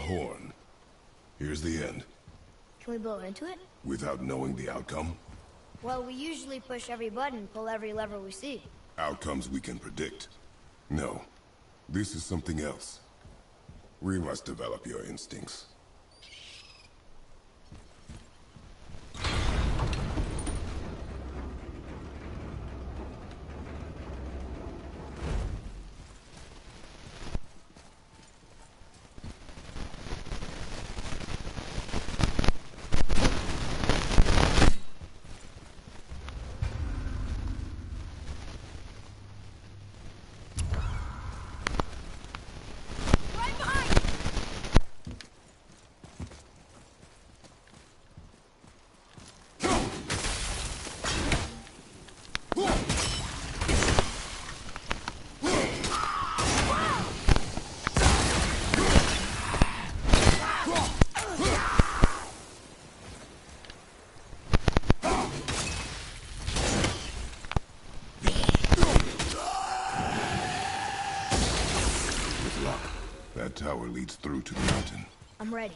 horn. Here's the end. Can we blow into it? Without knowing the outcome? Well, we usually push every button, pull every lever we see. Outcomes we can predict. No. This is something else. We must develop your instincts. That tower leads through to the mountain. I'm ready.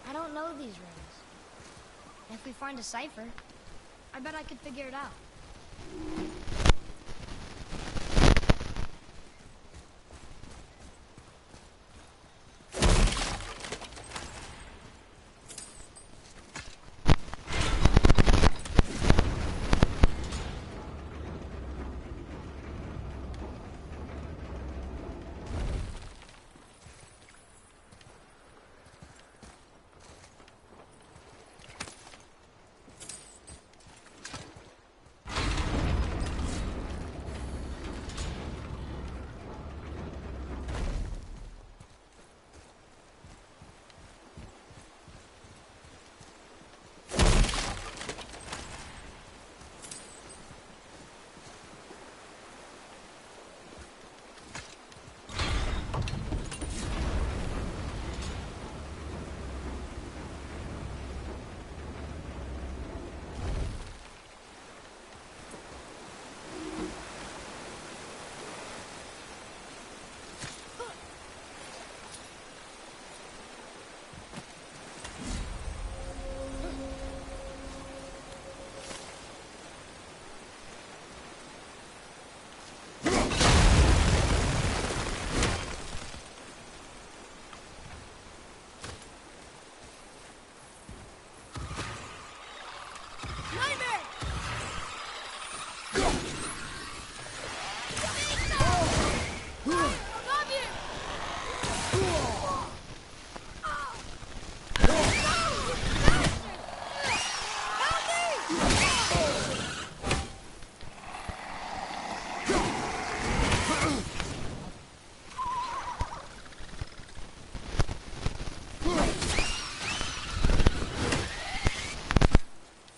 I don't know these rings. If we find a cipher, I bet I could figure it out.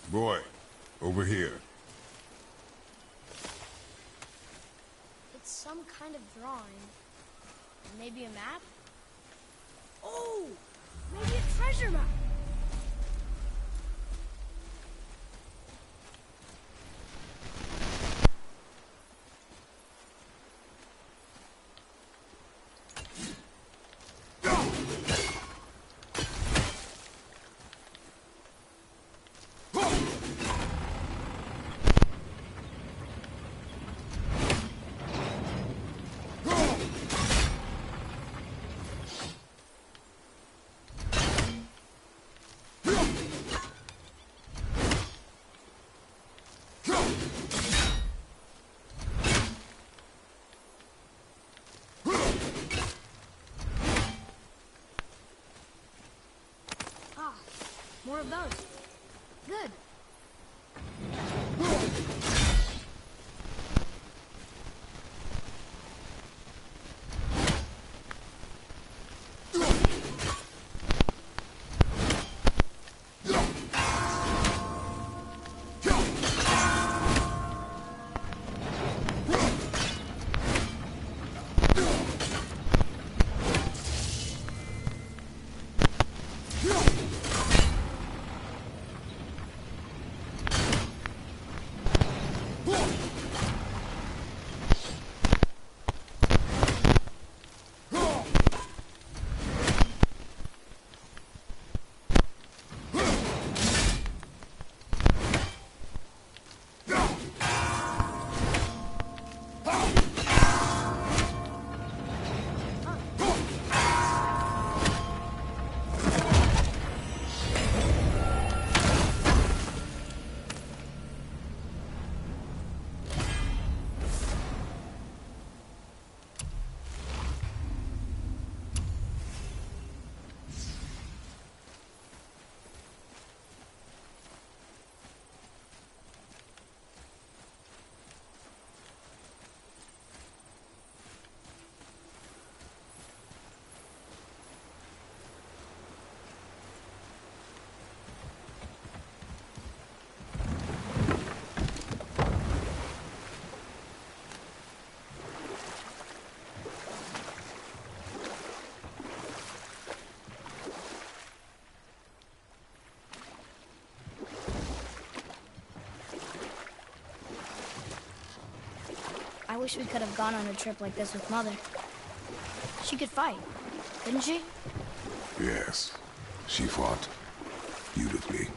Boy, over here. It's some kind of drawing. Maybe a map? Oh! Maybe a treasure map! More of those. Good. I wish we could have gone on a trip like this with Mother. She could fight, couldn't she? Yes, she fought beautifully.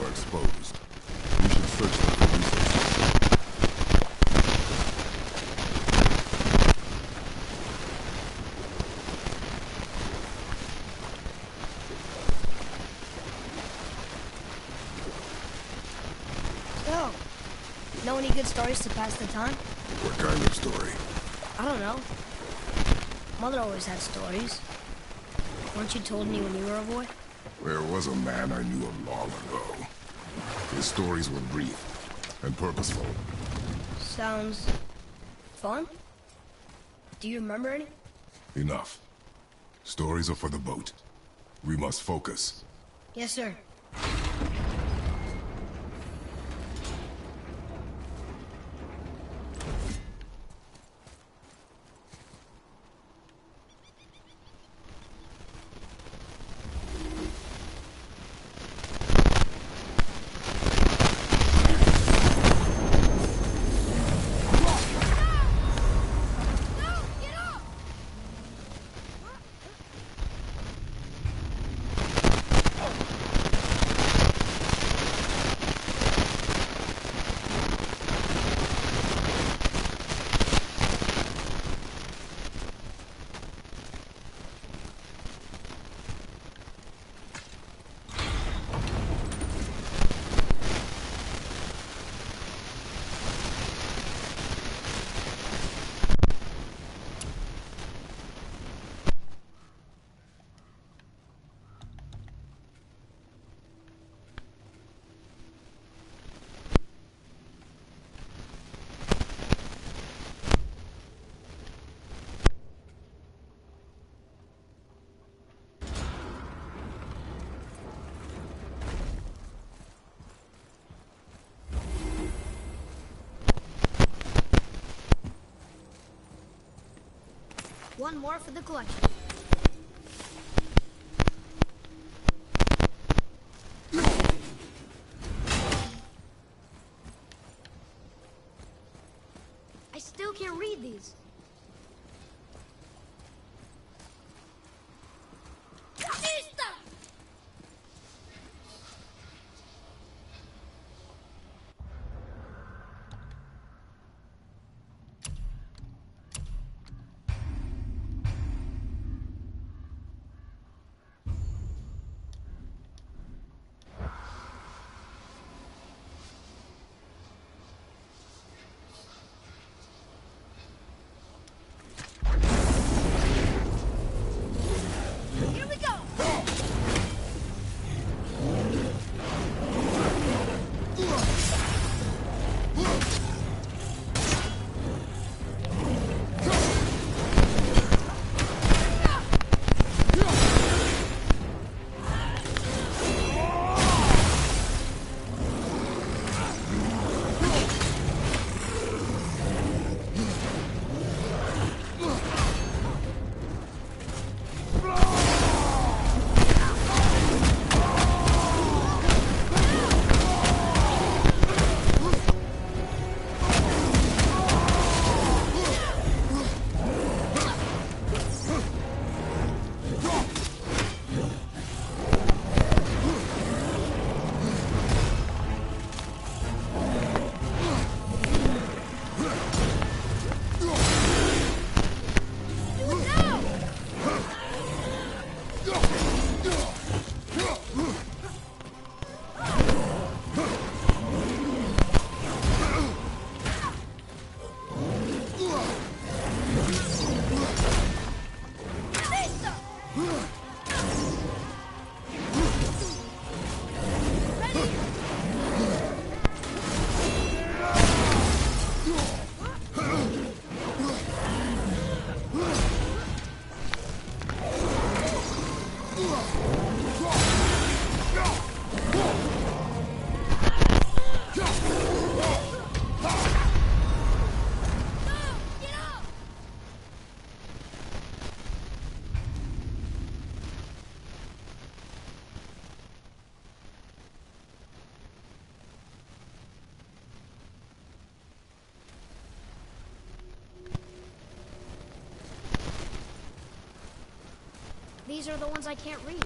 Exposed. We should search them for resources. So, know any good stories to pass the time? What kind of story? I don't know. Mother always had stories. Weren't you told any when you were a boy? There was a man I knew long ago. His stories were brief and purposeful. Sounds fun. Do you remember any? Enough. Stories are for the boat. We must focus. Yes, sir. One more for the collection. I still can't read these. These are the ones I can't read.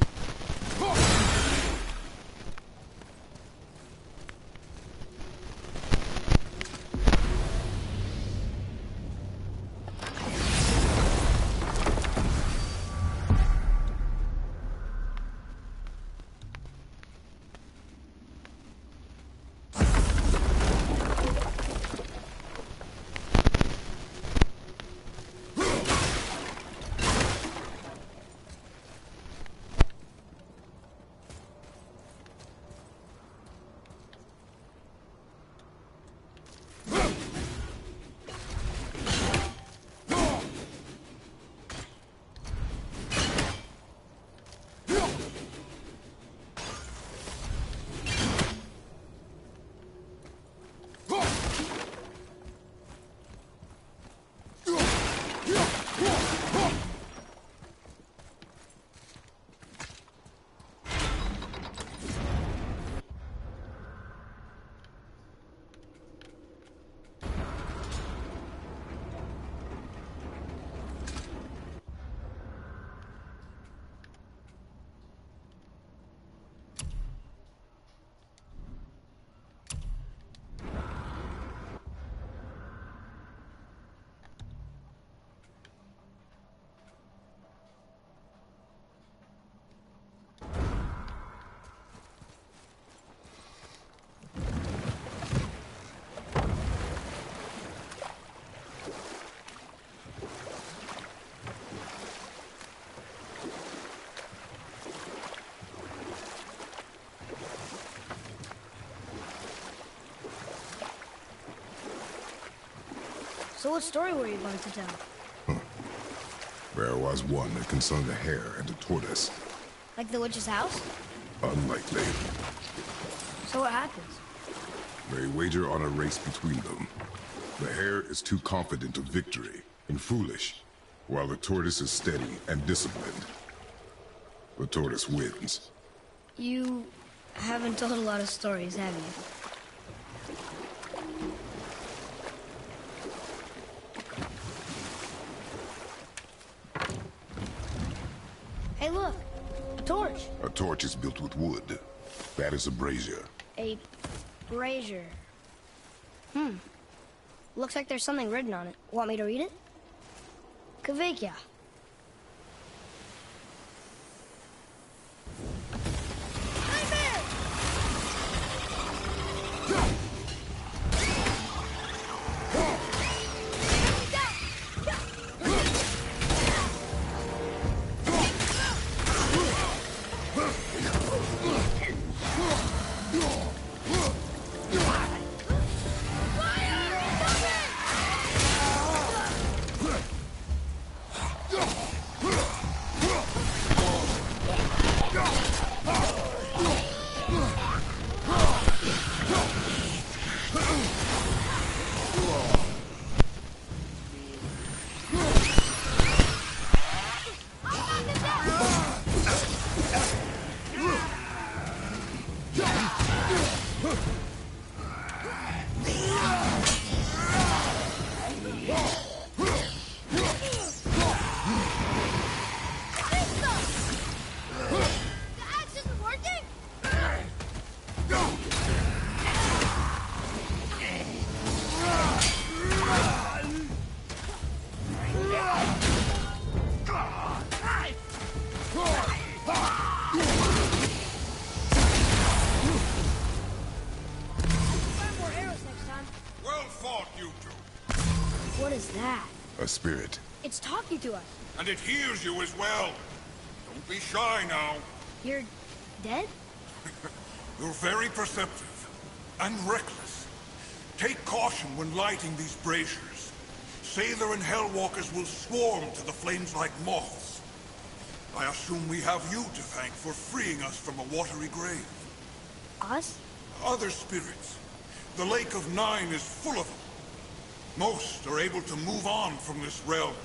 So what story were you going to tell? There was one that concerned a hare and a tortoise. Like the witch's house? Unlikely. So what happens? They wager on a race between them. The hare is too confident of victory and foolish, while the tortoise is steady and disciplined. The tortoise wins. You haven't told a lot of stories, have you? Hey, look! A torch! A torch is built with wood. That is a brazier. A brazier. Looks like there's something written on it. Want me to read it? Kavekya. What is that? A spirit. It's talking to us. And it hears you as well. Don't be shy now. You're dead? You're very perceptive and reckless. Take caution when lighting these braziers. Sailor and Hellwalkers will swarm to the flames like moths. I assume we have you to thank for freeing us from a watery grave. Us? Other spirits. The Lake of Nine is full of them. Most are able to move on from this realm,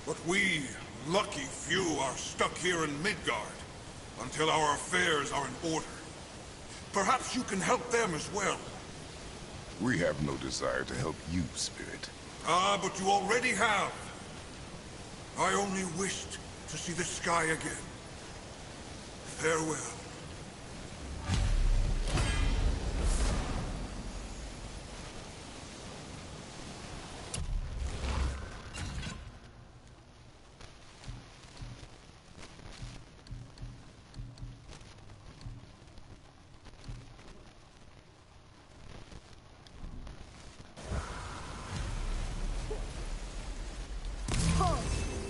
but we, lucky few, are stuck here in Midgard until our affairs are in order. Perhaps you can help them as well. We have no desire to help you, Spirit. Ah, but you already have. I only wished to see the sky again. Farewell.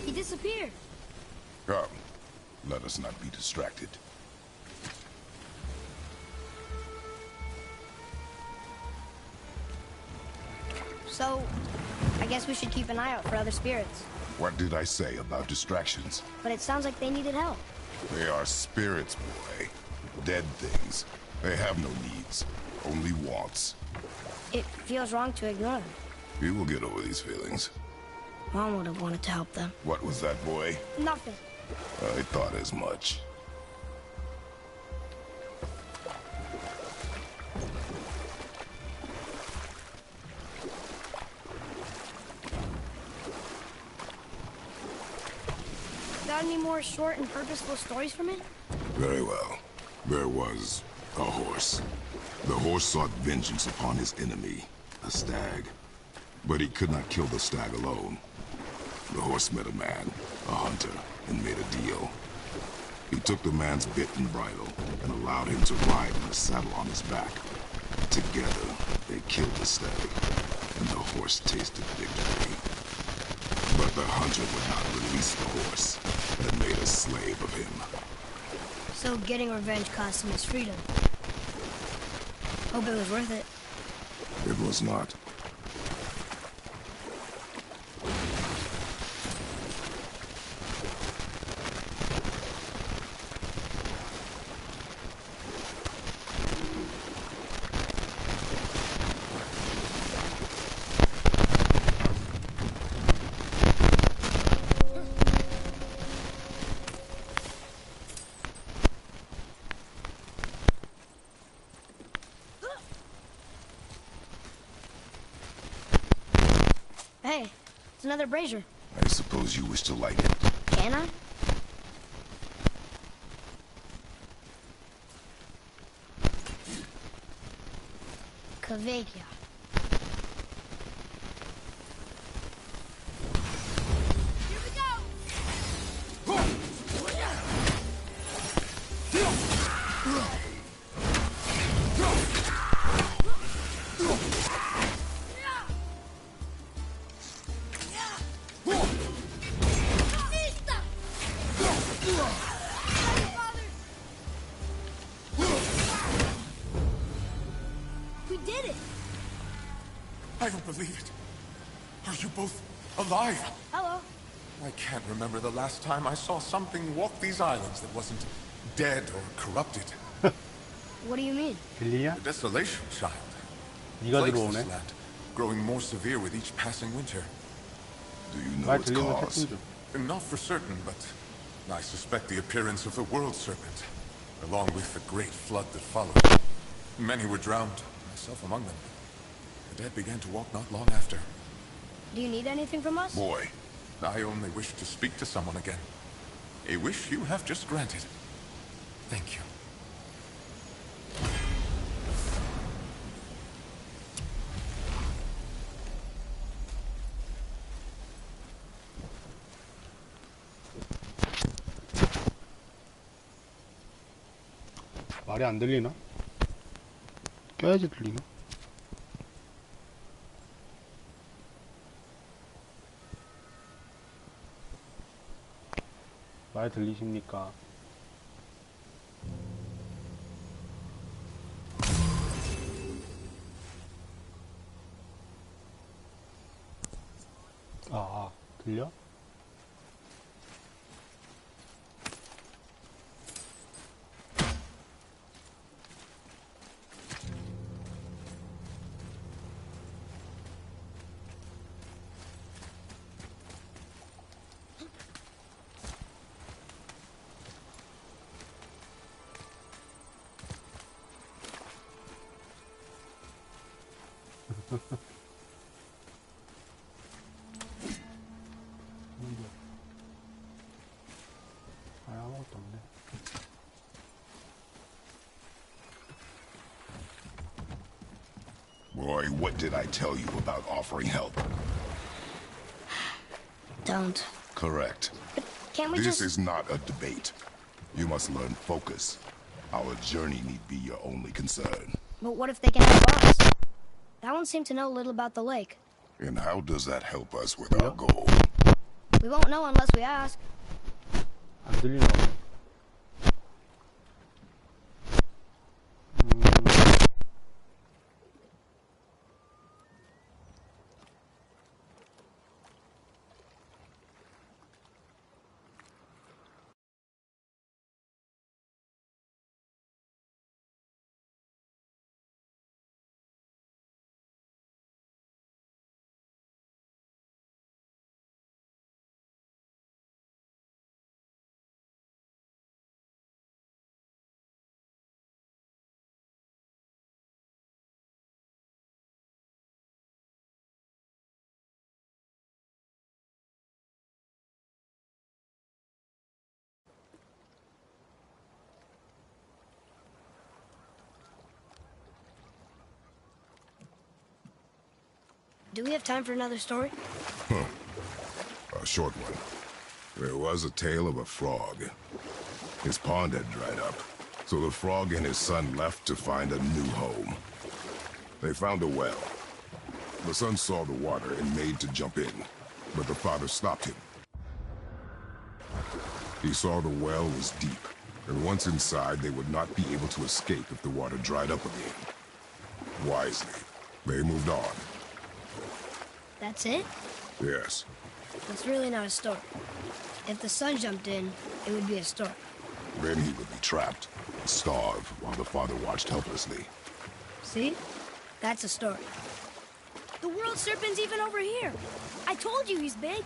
He disappeared. Come, let us not be distracted. So, I guess we should keep an eye out for other spirits. What did I say about distractions? But it sounds like they needed help. They are spirits, boy. Dead things. They have no needs, only wants. It feels wrong to ignore them. You will get over these feelings. Mom would have wanted to help them. What was that, boy? Nothing. I thought as much. Got any more short and purposeful stories from it? Very well. There was a horse. The horse sought vengeance upon his enemy, a stag. But he could not kill the stag alone. The horse met a man, a hunter, and made a deal. He took the man's bit and bridle and allowed him to ride in a saddle on his back. Together, they killed the stag, and the horse tasted victory. But the hunter would not release the horse and made a slave of him. So getting revenge cost him his freedom. Hope it was worth it. It was not. Hey, it's another brazier. I suppose you wish to light it. Can I? Kveikja. Here we go! We did it! I don't believe it. Are you both alive? Hello. I can't remember the last time I saw something walk these islands that wasn't dead or corrupted. What do you mean? 들리냐? The desolation, child. 네가 Plagues 들어오네. this land, growing more severe with each passing winter. Do you know 말 its 들리면 cause? 채팅 좀. Not for certain, but I suspect the appearance of the world serpent, along with the great flood that followed. Many were drowned, myself among them. The dead began to walk not long after. Do you need anything from us? Boy, I only wish to speak to someone again. A wish you have just granted. Thank you. 말이 안 들리나? 껴야지 들리나? 말 들리십니까? 들려? 아무것도 없네. Boy, what did I tell you about offering help? Don't. Correct. But can't we This just... is not a debate. You must learn focus. Our journey need be your only concern. But what if they can help us? That one seemed to know a little about the lake. And how does that help us with our goal? We won't know unless we ask. 안 들리나 봐. Do we have time for another story? A short one. There was a tale of a frog. His pond had dried up, so the frog and his son left to find a new home. They found a well. The son saw the water and made to jump in, but the father stopped him. He saw the well was deep, and once inside they would not be able to escape if the water dried up again. Wisely, they moved on. That's it? Yes. It's really not a story. If the son jumped in, it would be a story. Then he would be trapped, and starve, while the father watched helplessly. See? That's a story. The world serpent's even over here. I told you he's big.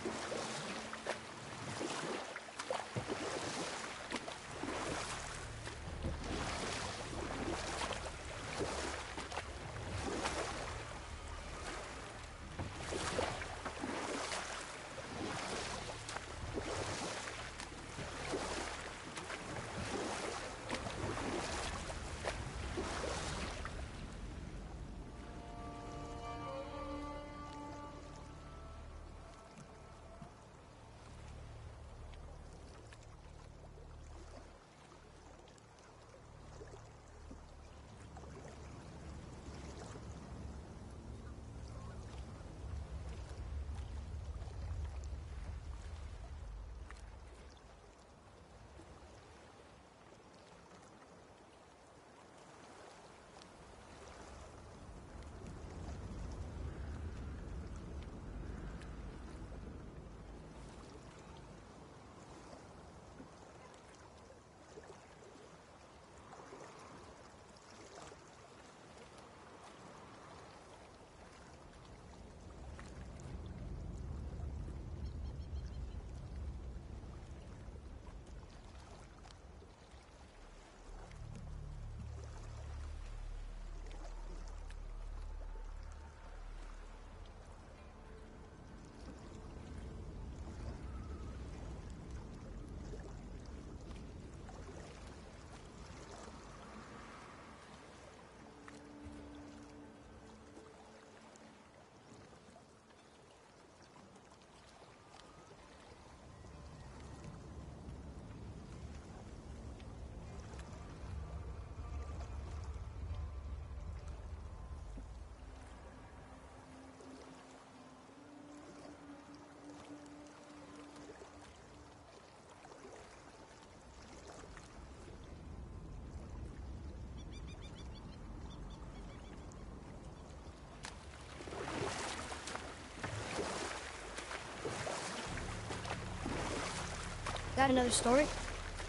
got another story?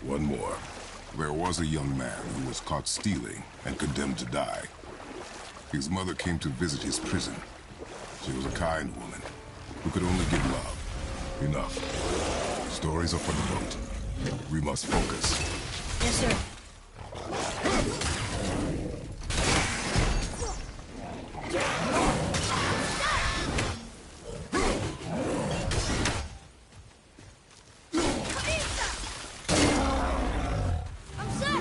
One more. There was a young man who was caught stealing and condemned to die. His mother came to visit his prison. She was a kind woman who could only give love. Enough. Stories are for the boat. We must focus. Yes, sir. I'm set!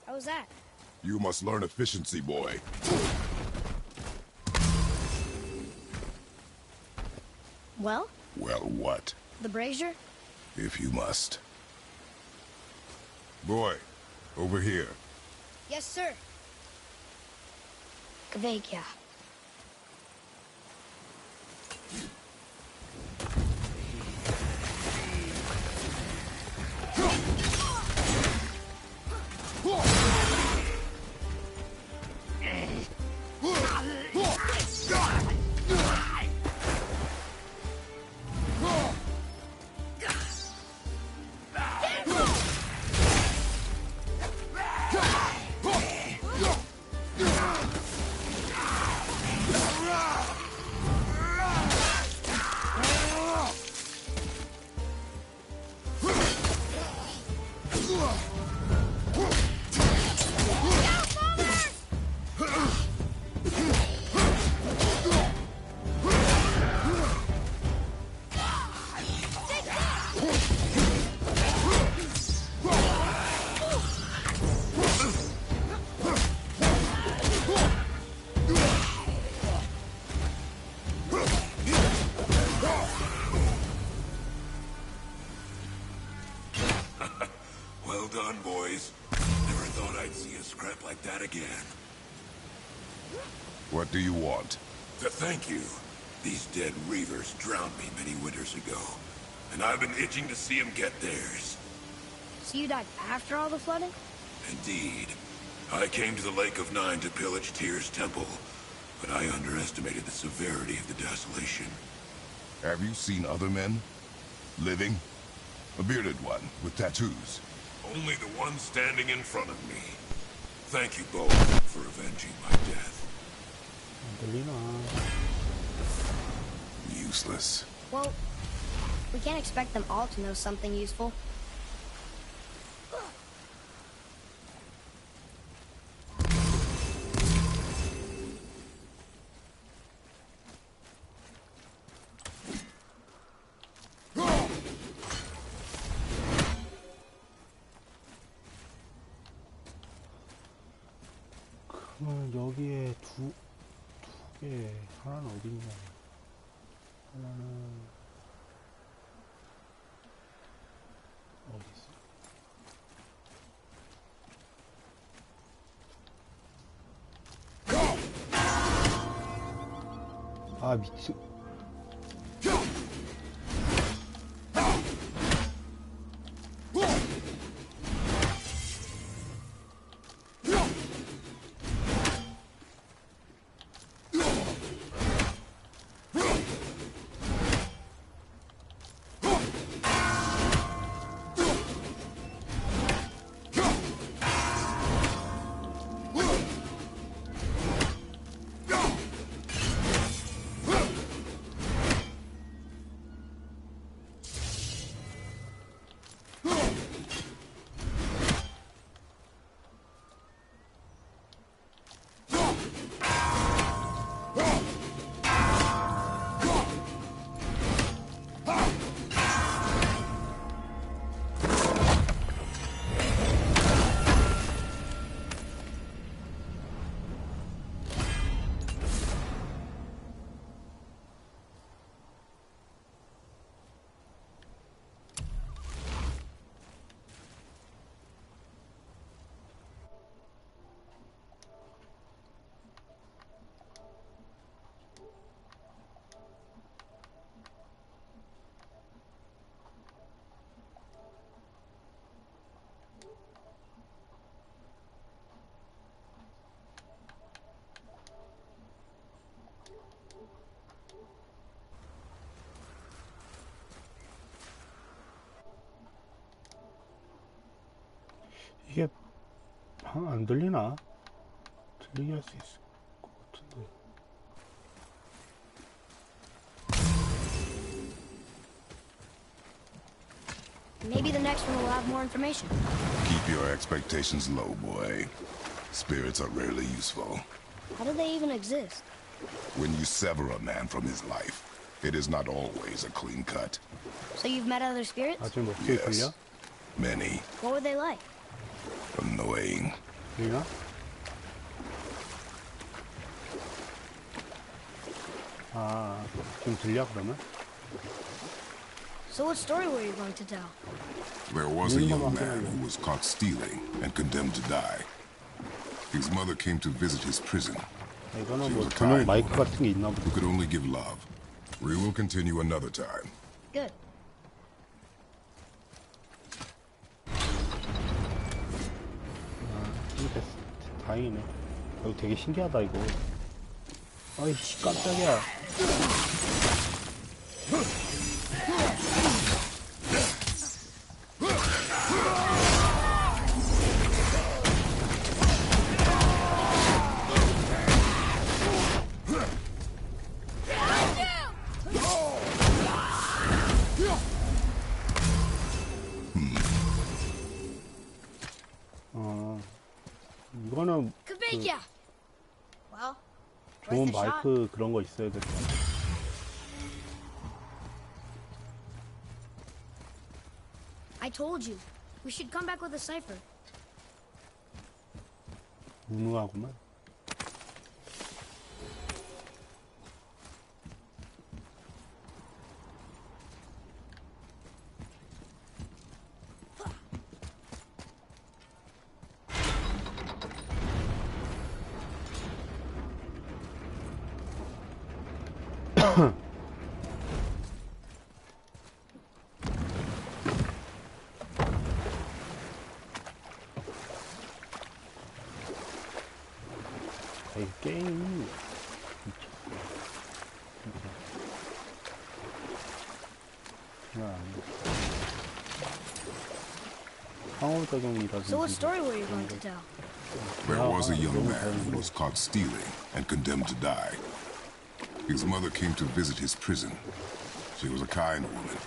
How was that? You must learn efficiency, boy. Well, Well, what? the brazier? If you must. Boy, over here. Yes, sir. Kvekia. Well done, boys. Never thought I'd see a scrap like that again. What do you want? To thank you. These dead reavers drowned me many winters ago, and I've been itching to see them get theirs. So you died after all the flooding? Indeed. I came to the Lake of Nine to pillage Tyr's temple, but I underestimated the severity of the desolation. Have you seen other men? Living? A bearded one with tattoos. Only the one standing in front of me. Thank you both for avenging my death. 안 들리나? Useless. Well, we can't expect them all to know something useful. 그러면 여기에 두 개, 하나는 어디 있냐? 하나는 어디 있어? 아 미친. 안 들리나? 들리게 할 수 있을 것 같은데. Maybe the next one will have more information. Keep your expectations low, boy. Spirits are rarely useful. How do they even exist? When you sever a man from his life, it is not always a clean cut. So you've met other spirits? 아직 목소리 Yes. 들려? Many. What were they like? Annoying. 들리나? 아, 지금 들려 그러면? So what story were you going to tell? There was a young man who was caught stealing and condemned to die. His mother came to visit his prison, 이거는 뭐 전용 마이크 같은 게 있나 보다. who could only give love. We will continue another time. Good. 됐어. 다행이네. 이거 되게 신기하다 이거. 아이씨 깜짝이야. 이거는 Kabika! Well, 좋은 worth a shot. 마이크 그런 거 있어야겠다. I told you. We should come back with a cipher. 무능하구만. 이 게임이 상호작용이라든지 So what story were you going to tell? There was a young man who was caught stealing and condemned to die. His mother came to visit his prison. She was a kind woman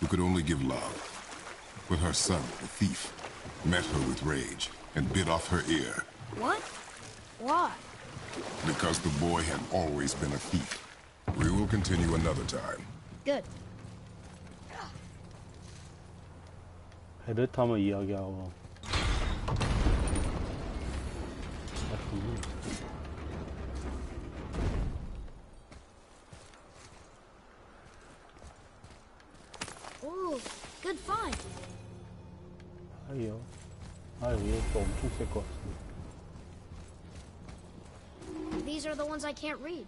who could only give love. But her son, the thief, met her with rage and bit off her ear. What? Why? Because the boy had always been a thief. We will continue another time. Good. 베르탐을 이야기하고 Ooh, good find. 아이요. 아유, 얘또 엄청 셀 것 같습니다. These are the ones I can't read.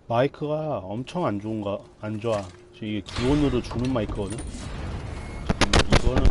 마이크가 엄청 안 좋아. 이게 기본으로 주는 마이크거든. 이거는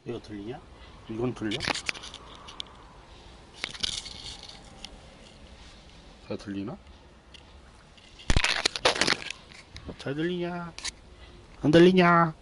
이거 들리냐? 이건 들려? 잘 들리나? 잘 들리냐? 안 들리냐?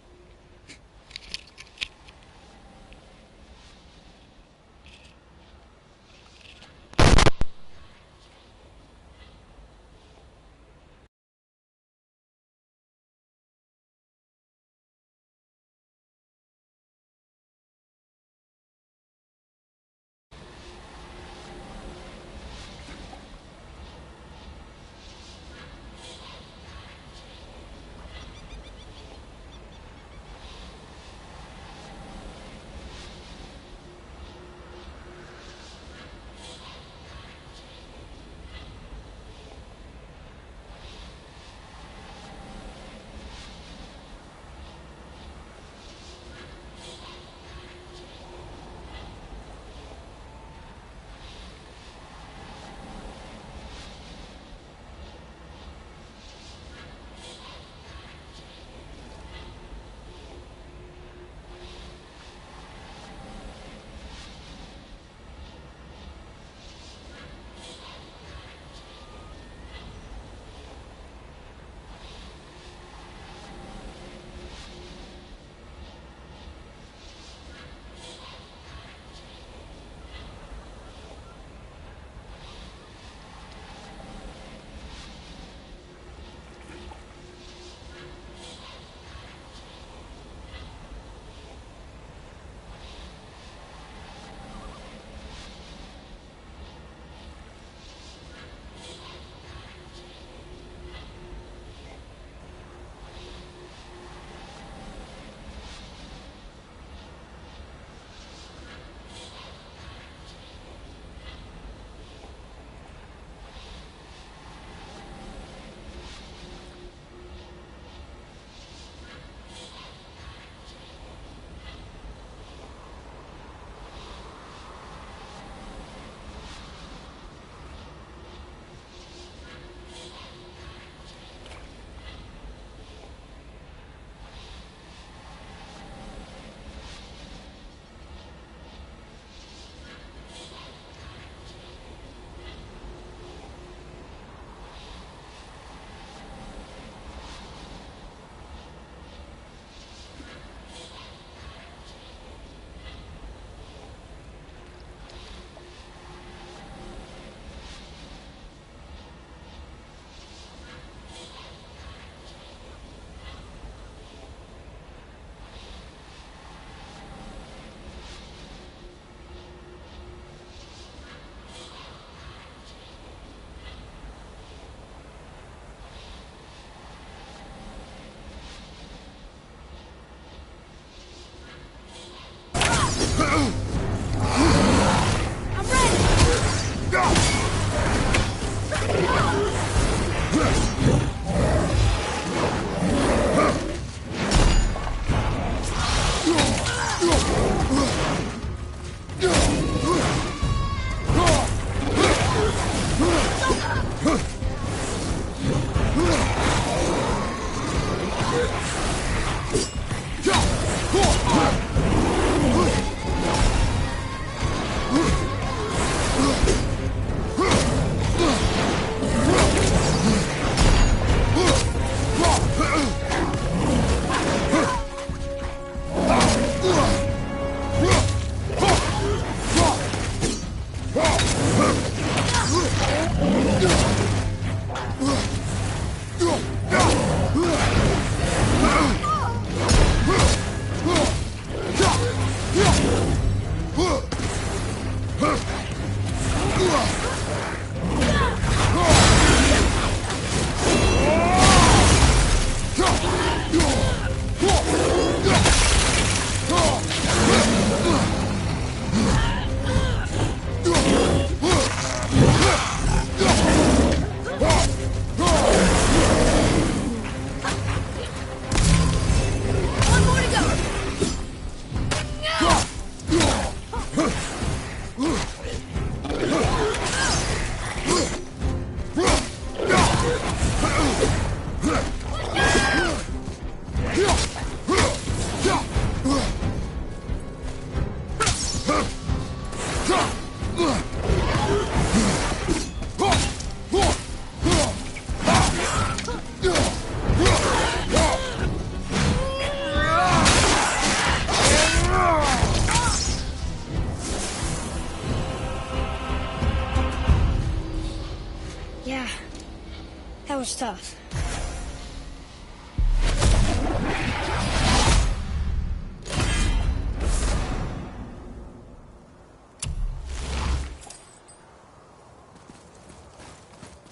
That was tough.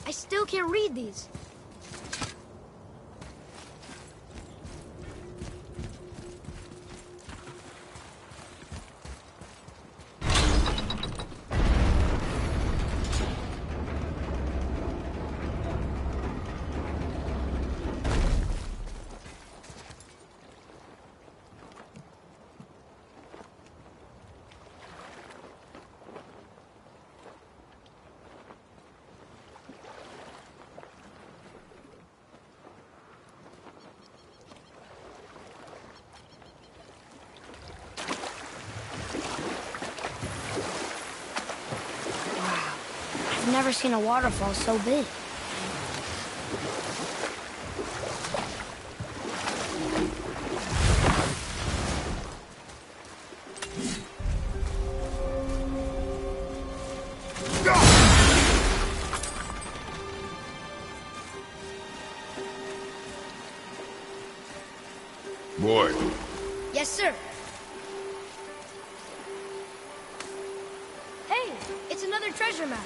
I still can't read these. I've never seen a waterfall so big. Boy, Yes, sir. Hey, it's another treasure map.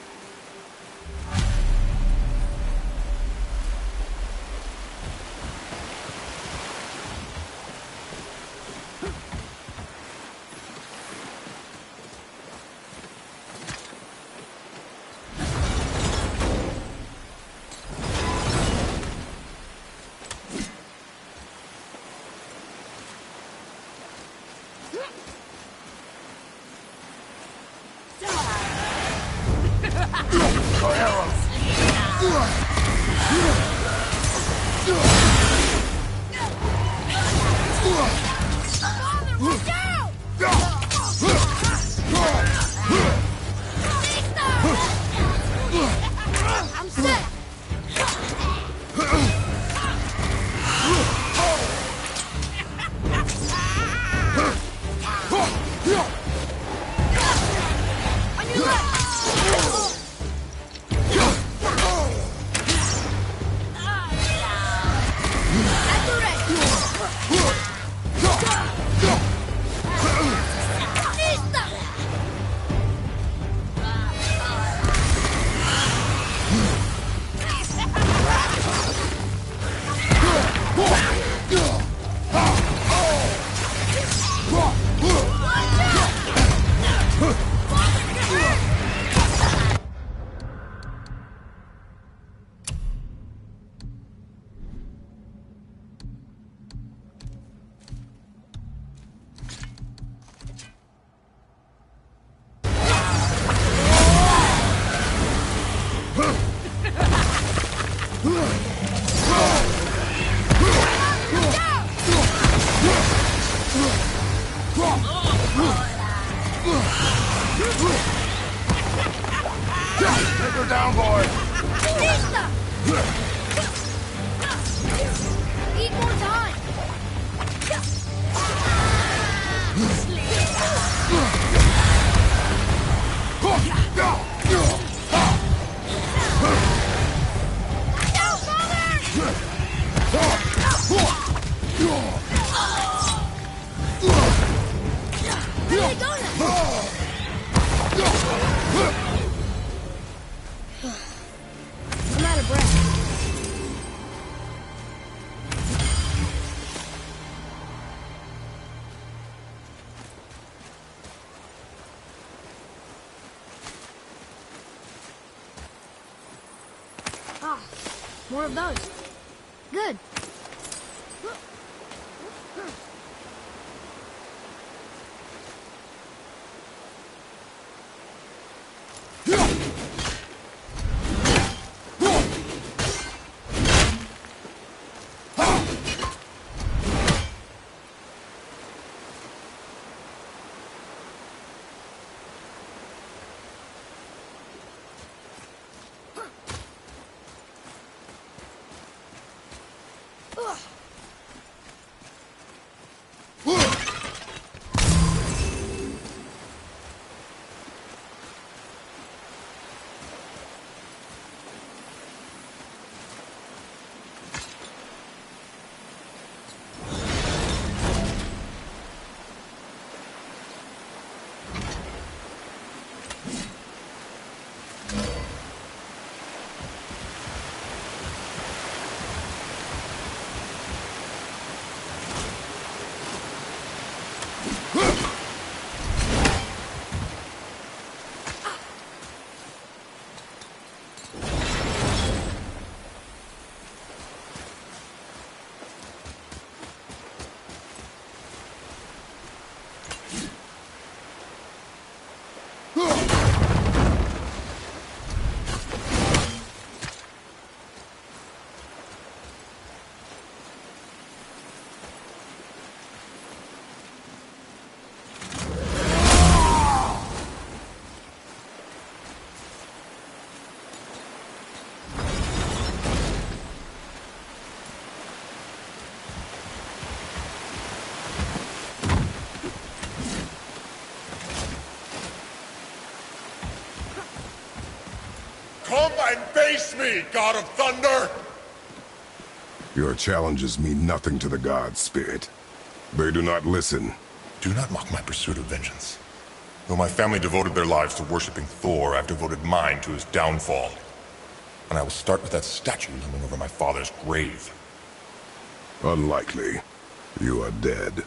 Father, watch out! I'm set. On your left. At the right. Lista. take her down, boy. Lista. Need more time. Down, father! Where did it go now? I'm out of breath. Ah, more of those. Good. Face me, God of Thunder! Your challenges mean nothing to the gods, Spirit. They do not listen. Do not mock my pursuit of vengeance. Though my family devoted their lives to worshipping Thor, I've devoted mine to his downfall. And I will start with that statue looming over my father's grave. Unlikely. You are dead.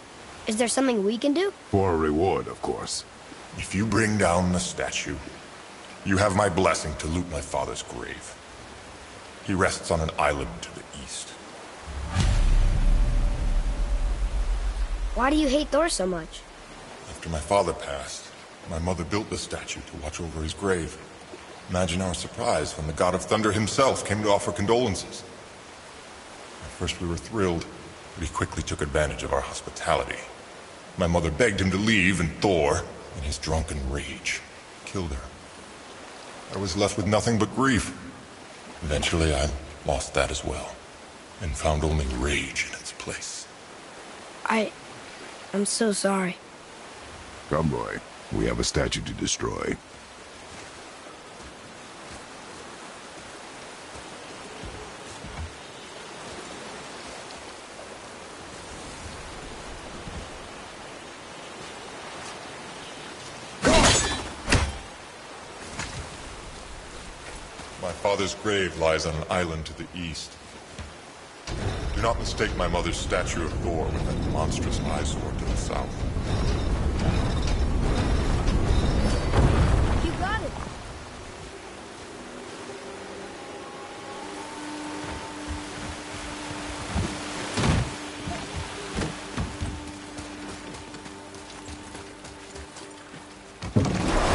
Is there something we can do? For a reward, of course. If you bring down the statue, you have my blessing to loot my father's grave. He rests on an island to the east. Why do you hate Thor so much? After my father passed, my mother built the statue to watch over his grave. Imagine our surprise when the God of Thunder himself came to offer condolences. At first we were thrilled, but he quickly took advantage of our hospitality. My mother begged him to leave, and Thor, in his drunken rage, killed her. I was left with nothing but grief. Eventually I lost that as well, and found only rage in its place. I'm so sorry. Come, boy. We have a statue to destroy. My father's grave lies on an island to the east. Do not mistake my mother's statue of Thor with that monstrous eyesore to the south. You got it.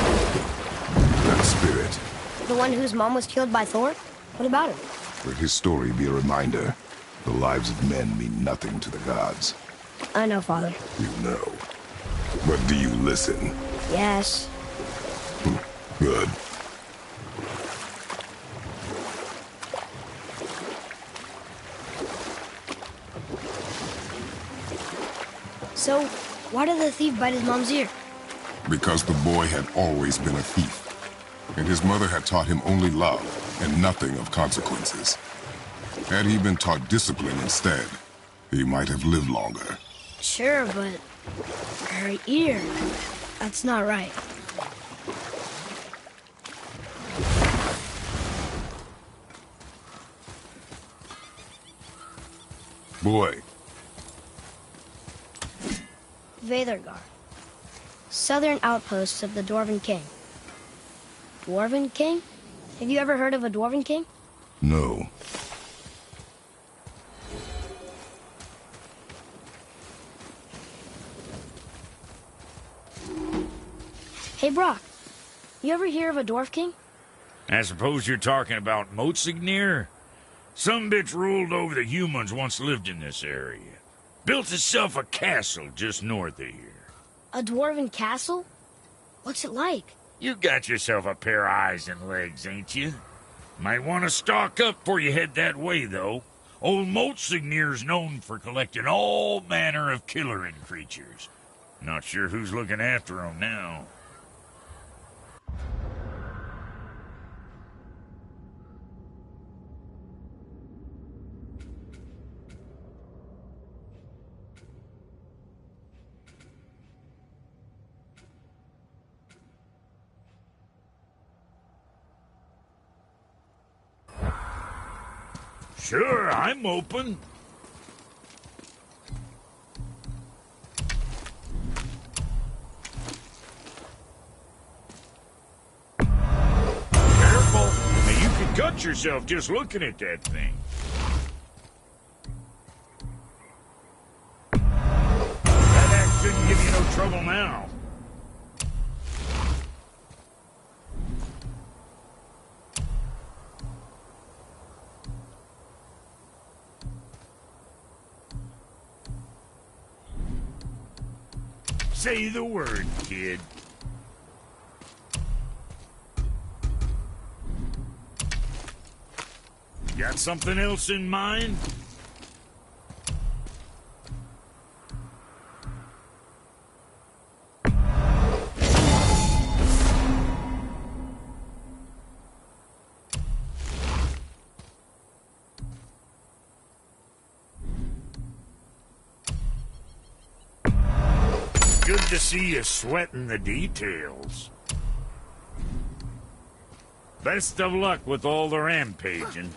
That spirit. The one whose mom was killed by Thor? What about him? Let his story be a reminder. The lives of men mean nothing to the gods. I know, Father. You know. But do you listen? Yes. Good. So, why did the thief bite his mom's ear? Because the boy had always been a thief. And his mother had taught him only love and nothing of consequences. Had he been taught discipline instead, he might have lived longer. Sure, but her ear, that's not right. Boy, Veðurgar, southern outposts of the Dwarven King. Dwarven King? Have you ever heard of a Dwarven King? no. Hey, Brock, you ever hear of a Dwarf King? I suppose you're talking about Motsignir? Some bitch ruled over the humans once lived in this area. Built himself a castle just north of here. A Dwarven castle? What's it like? You got yourself a pair of eyes and legs, ain't you? Might want to stock up before you head that way, though. Old Motsignir's known for collecting all manner of killerin creatures. Not sure who's looking after 'em now. Sure, I'm open. Careful. Now, you could cut yourself just looking at that thing. That axe shouldn't give you no trouble now. Say the word, kid. Got something else in mind? Good to see you sweating the details. Best of luck with all the rampaging.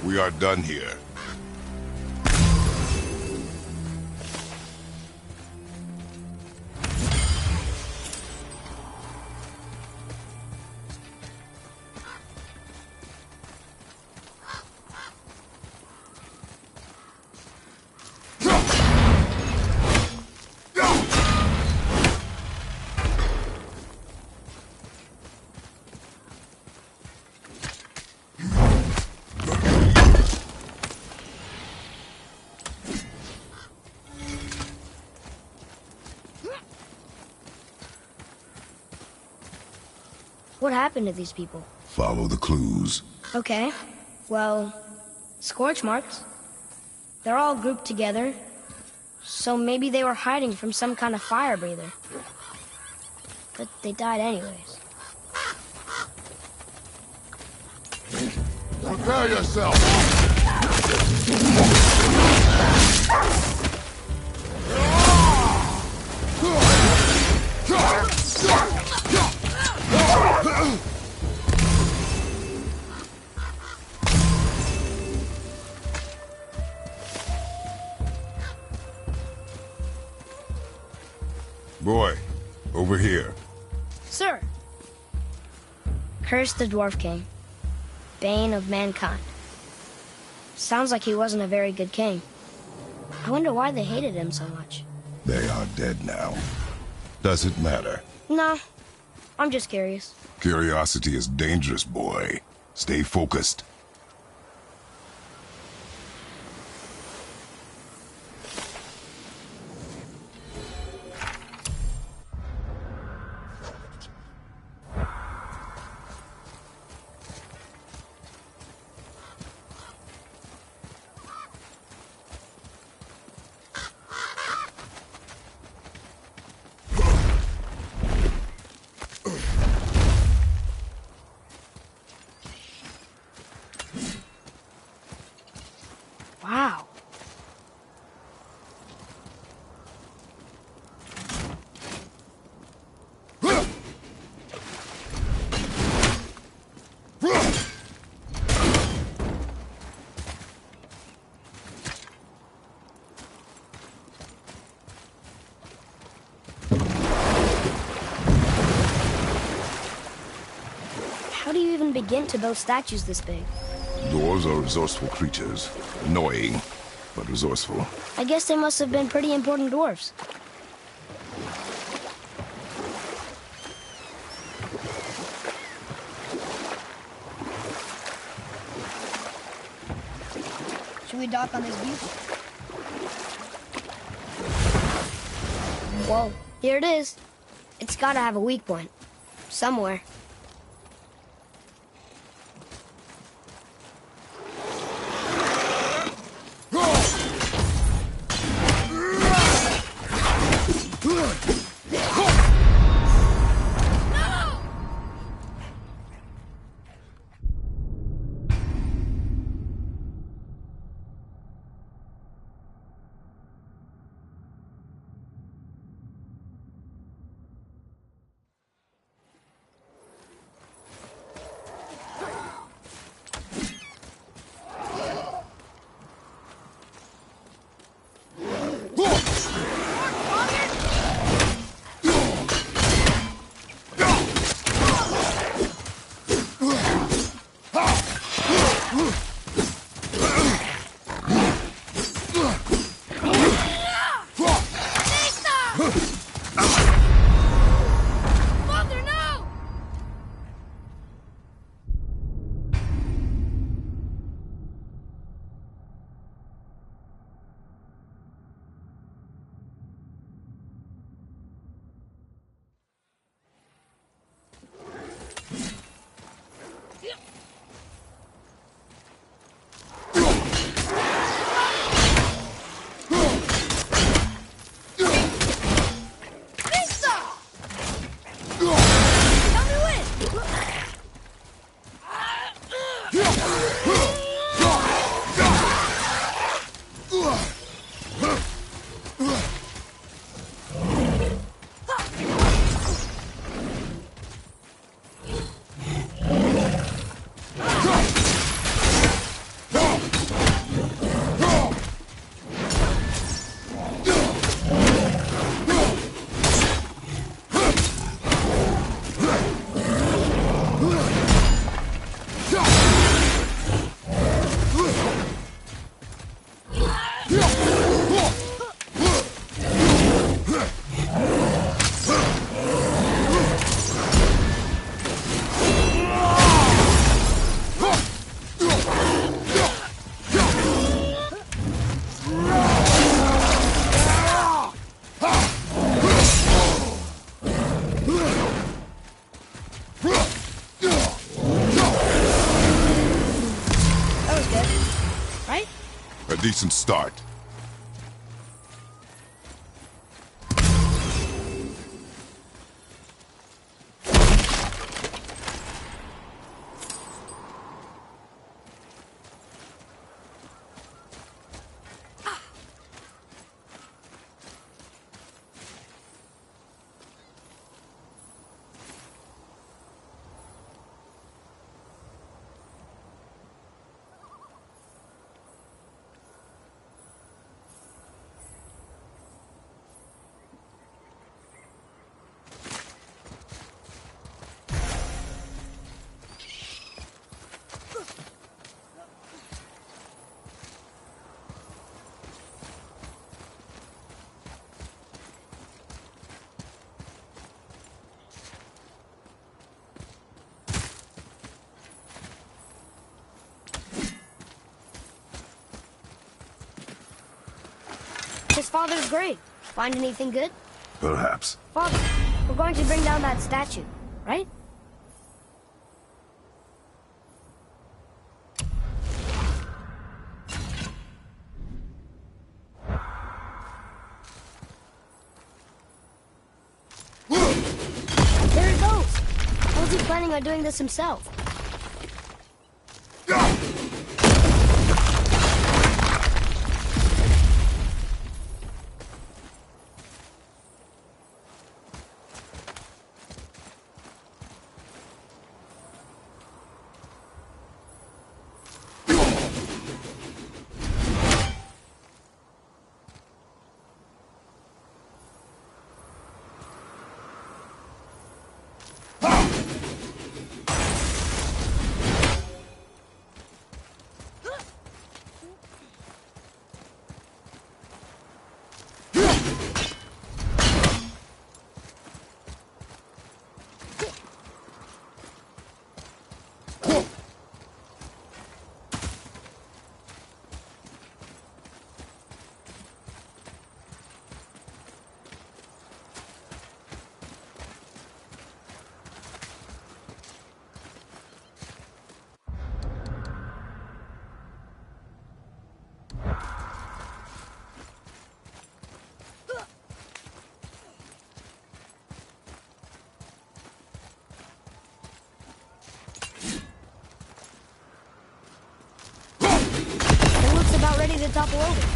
We are done here. What happened to these people? Follow the clues. Okay. Well, scorch marks. They're all grouped together. So maybe they were hiding from some kind of fire breather. But they died anyways. Prepare yourself! Boy, over here. Sir! Curse the Dwarf King. Bane of mankind. Sounds like he wasn't a very good king. I wonder why they hated him so much. They are dead now. Does it matter? No, I'm just curious. Curiosity is dangerous, boy. Stay focused. Wow. How do you even begin to build statues this big? Dwarves are resourceful creatures. Annoying, but resourceful. I guess they must have been pretty important dwarves. we dock on this beach? Whoa, here it is. It's gotta have a weak point. Somewhere. Decent start. His father's grave. Find anything good? Perhaps. Father, we're going to bring down that statue, right? There he goes. How's he planning on doing this himself? topple over.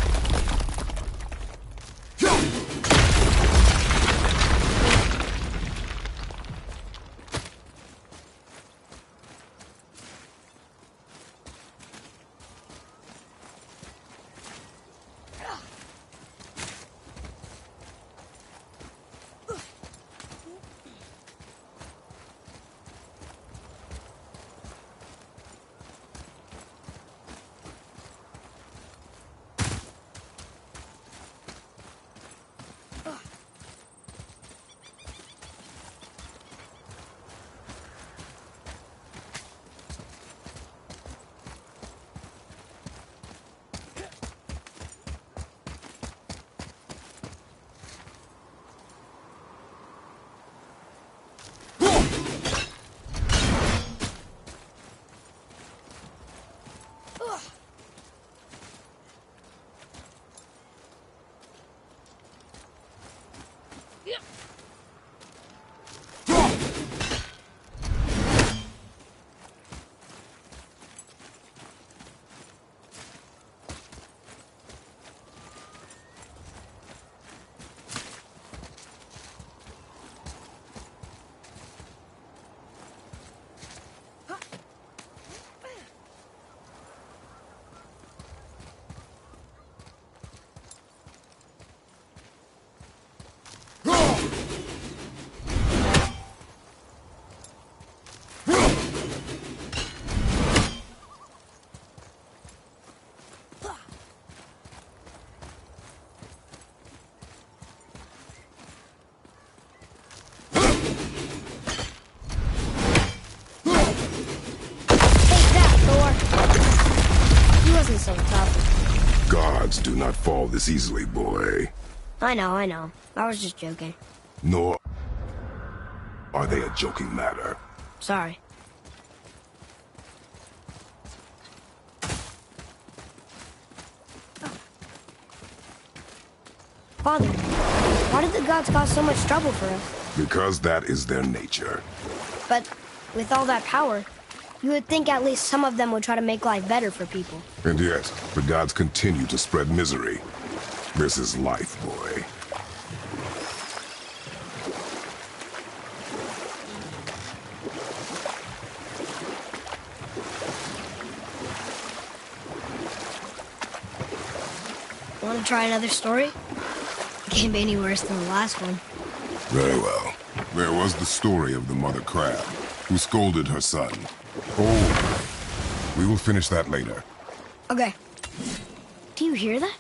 So tough. Gods do not fall this easily, boy. I know. I was just joking. Nor are they a joking matter. Sorry. Father, why did the gods cause so much trouble for us? Because that is their nature. But with all that power, you would think at least some of them would try to make life better for people. And yet, the gods continue to spread misery. This is life, boy. Want to try another story? It can't be any worse than the last one. Very well. There was the story of the mother crab, who scolded her son. Oh, we will finish that later. Okay. Do you hear that?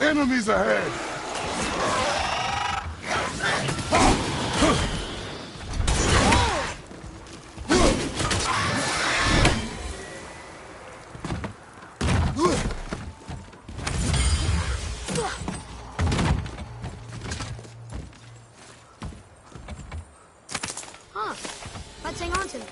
Enemies ahead! Huh. Let's hang on to them.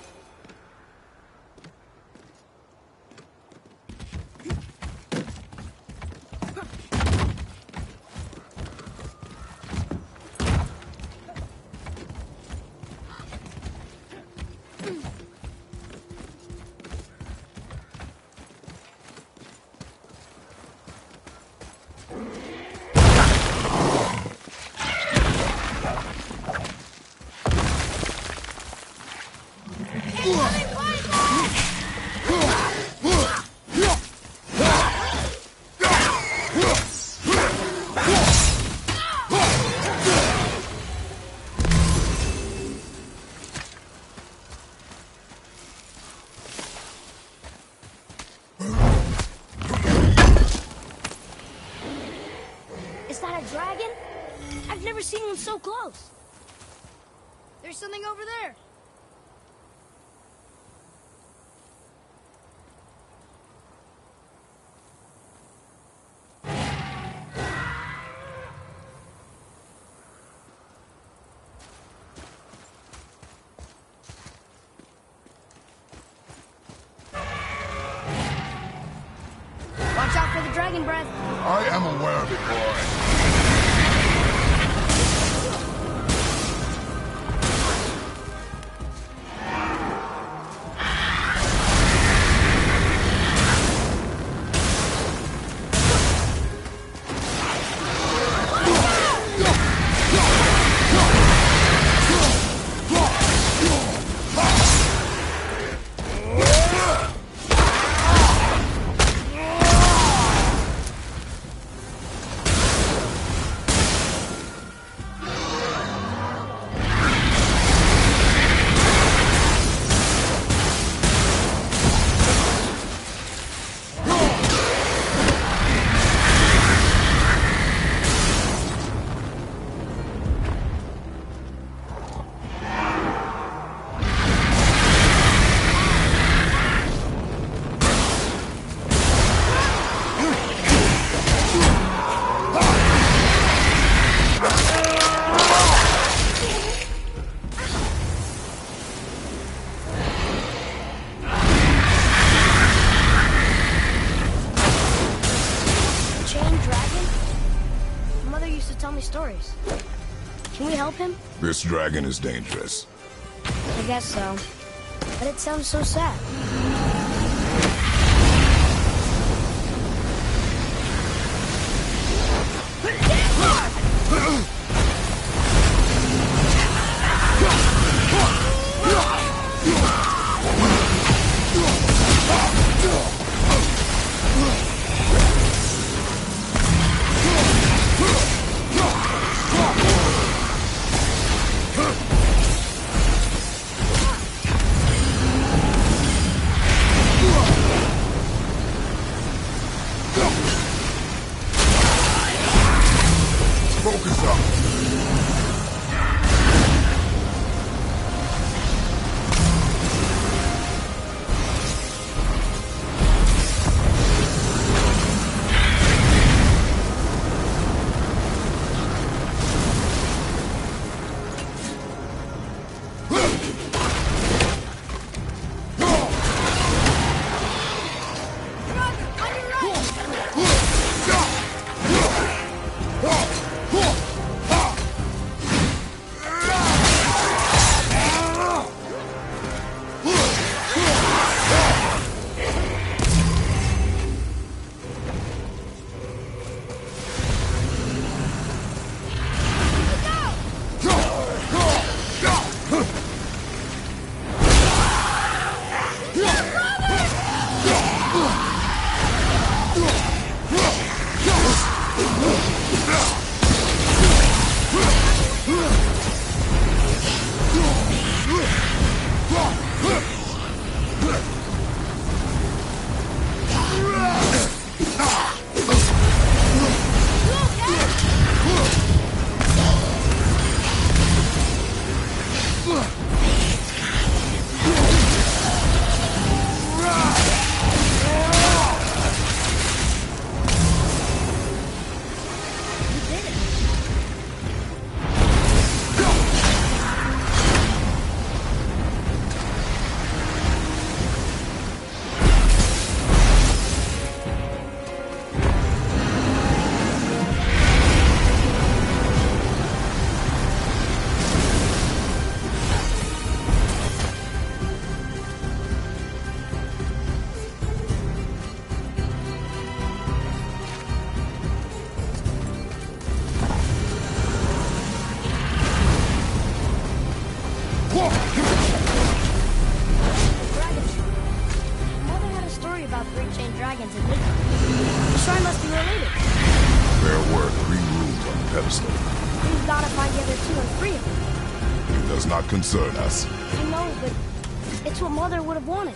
never seen one so close. There's something over there. Watch out for the dragon breath. I am aware of it, boy. Stories. Can we help him? This dragon is dangerous. I guess so. But it sounds so sad. Focus up. dragons in Midgard. The shrine must be related. There were 3 rooms on the pedestal. We've got to find the other 2 and free them. It does not concern us. I know, but it's what Mother would have wanted.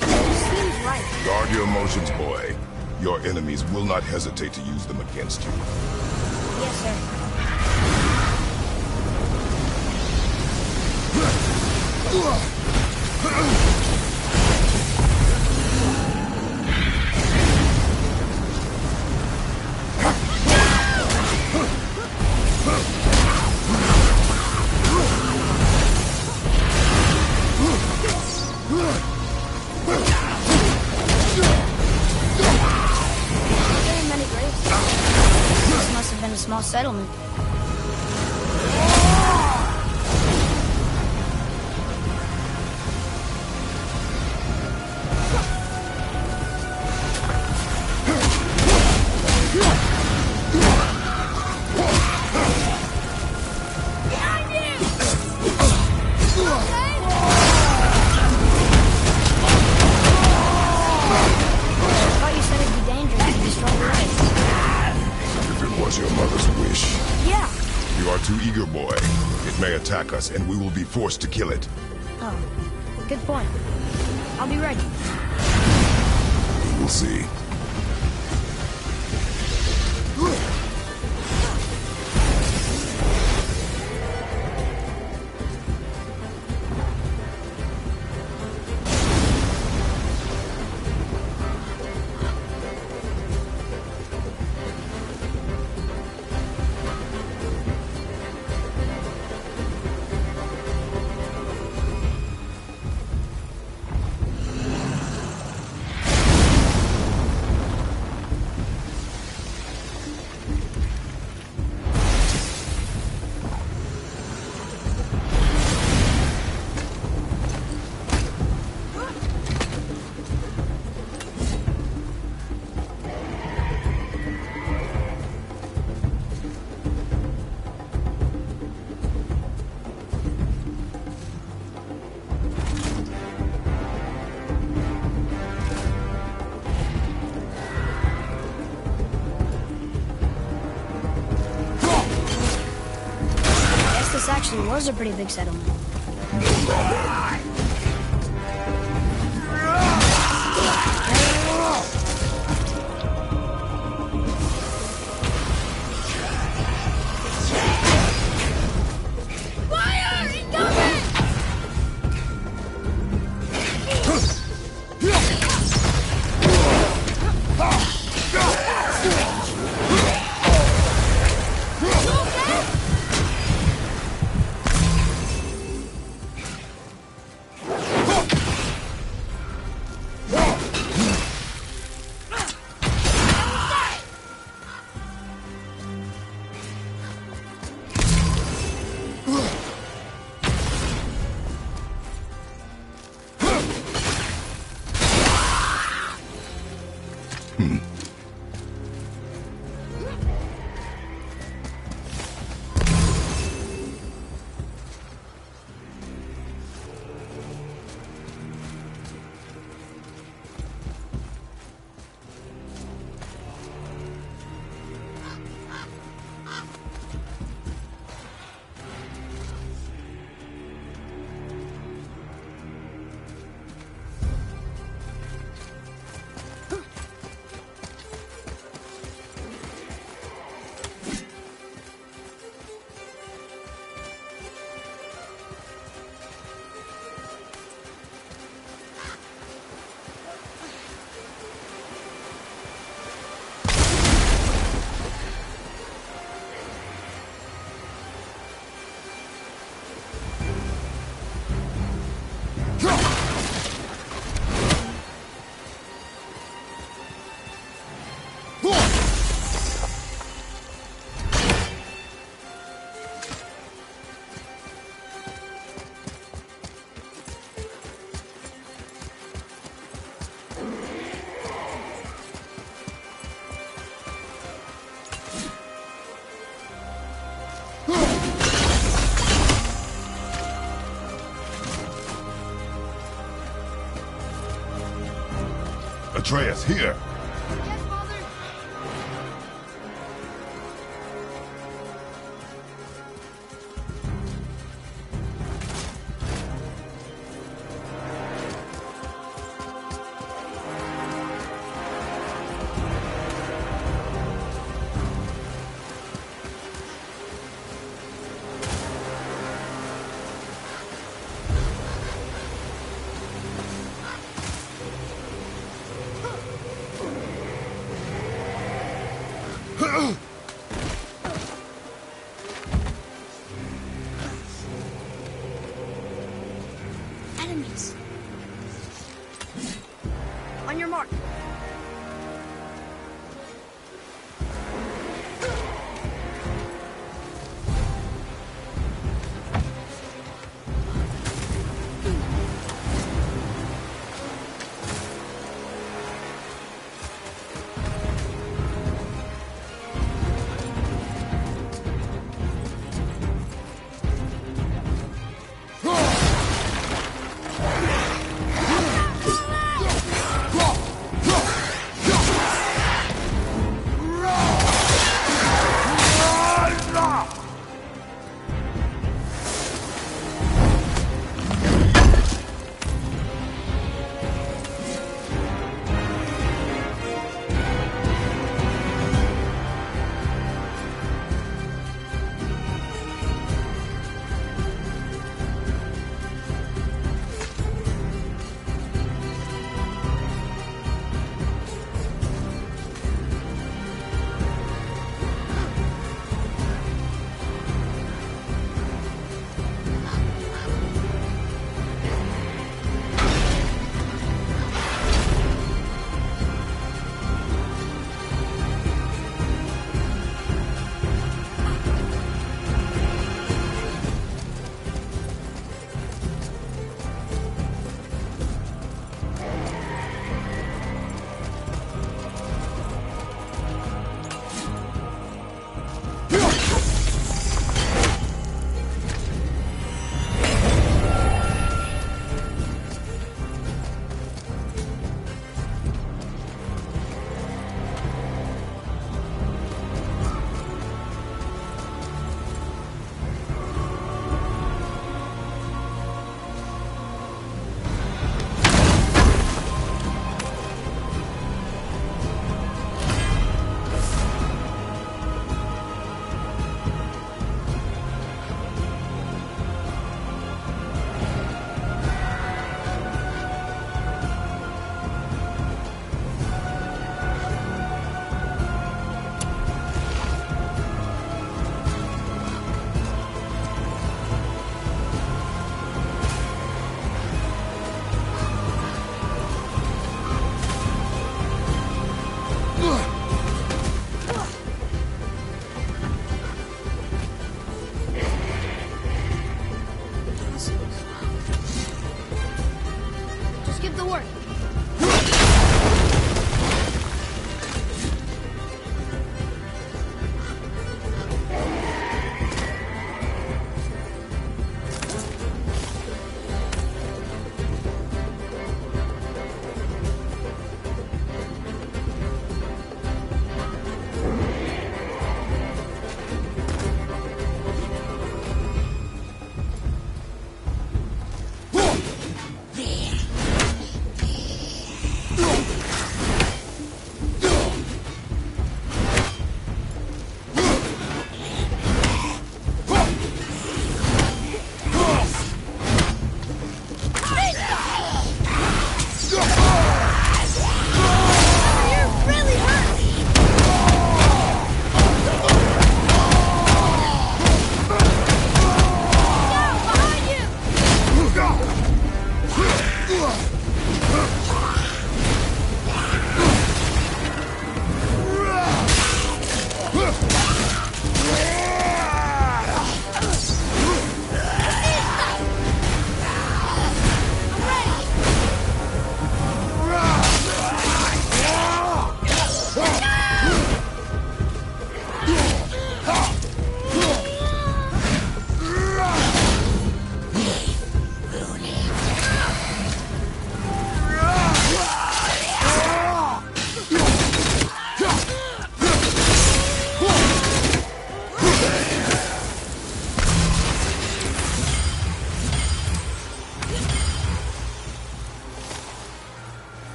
It just seems right. Guard your emotions, boy. Your enemies will not hesitate to use them against you. Yes, sir. Very many graves. This must have been a small settlement. I thought you said it'd be dangerous to destroy the lake. If it was your mother's wish. Yeah. You are too eager, boy. It may attack us, and we will be forced to kill it. Oh, good point. I'll be ready. We'll see. This actually was a pretty big settlement. Atreus, here! Yes, Father. Enemies. On your mark.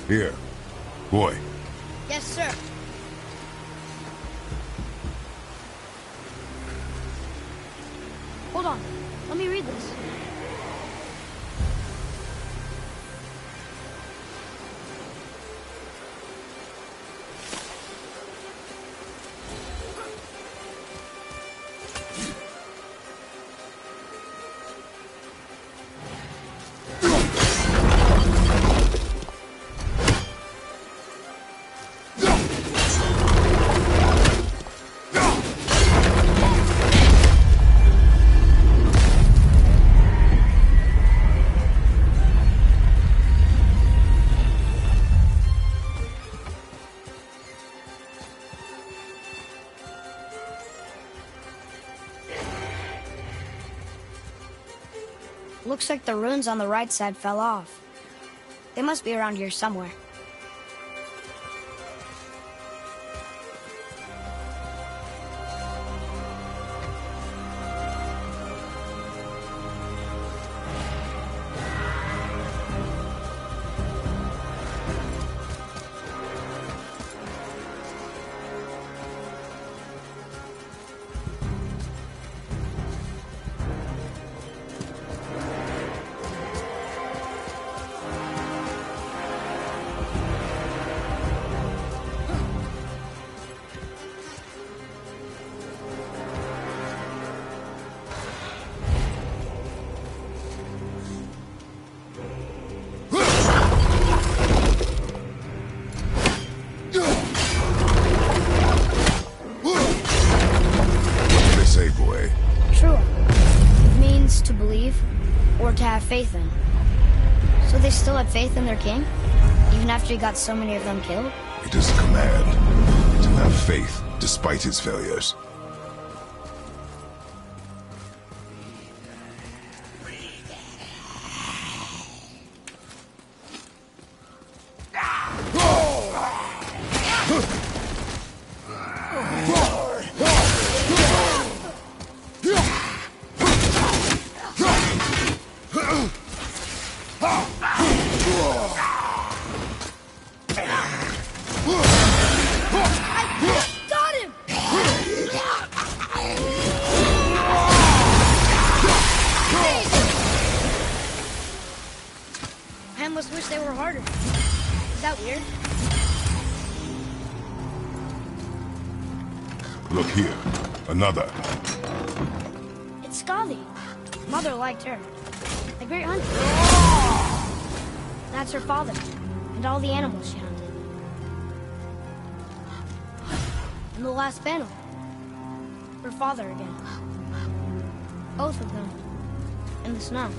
Here. Boy. Yes, sir. Hold on. Let me read this. Looks like the runes on the right side fell off. They must be around here somewhere. Or to have faith in. So they still had faith in their king? Even after he got so many of them killed? It is a command to have faith despite his failures. Look here. Another. It's Scully. Mother liked her. The great hunter. That's her father. And all the animals she hunted. And the last panel. Her father again. Both of them. In the snow.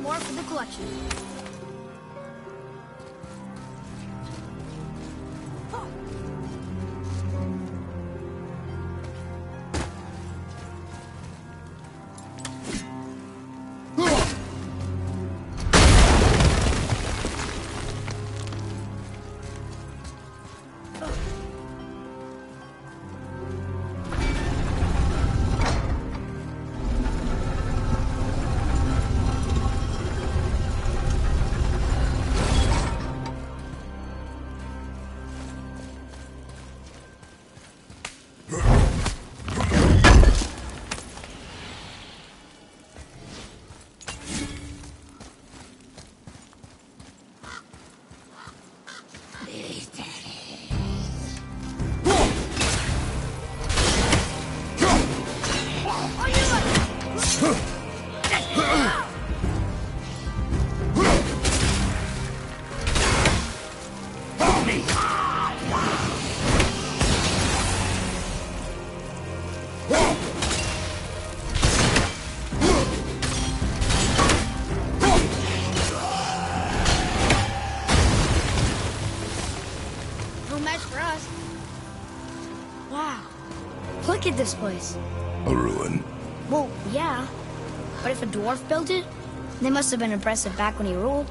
some more for the collection. Look at this place. A ruin. Well, yeah. But if a dwarf built it, they must have been impressive back when he ruled.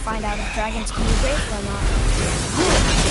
Find out if dragons can be grateful or not.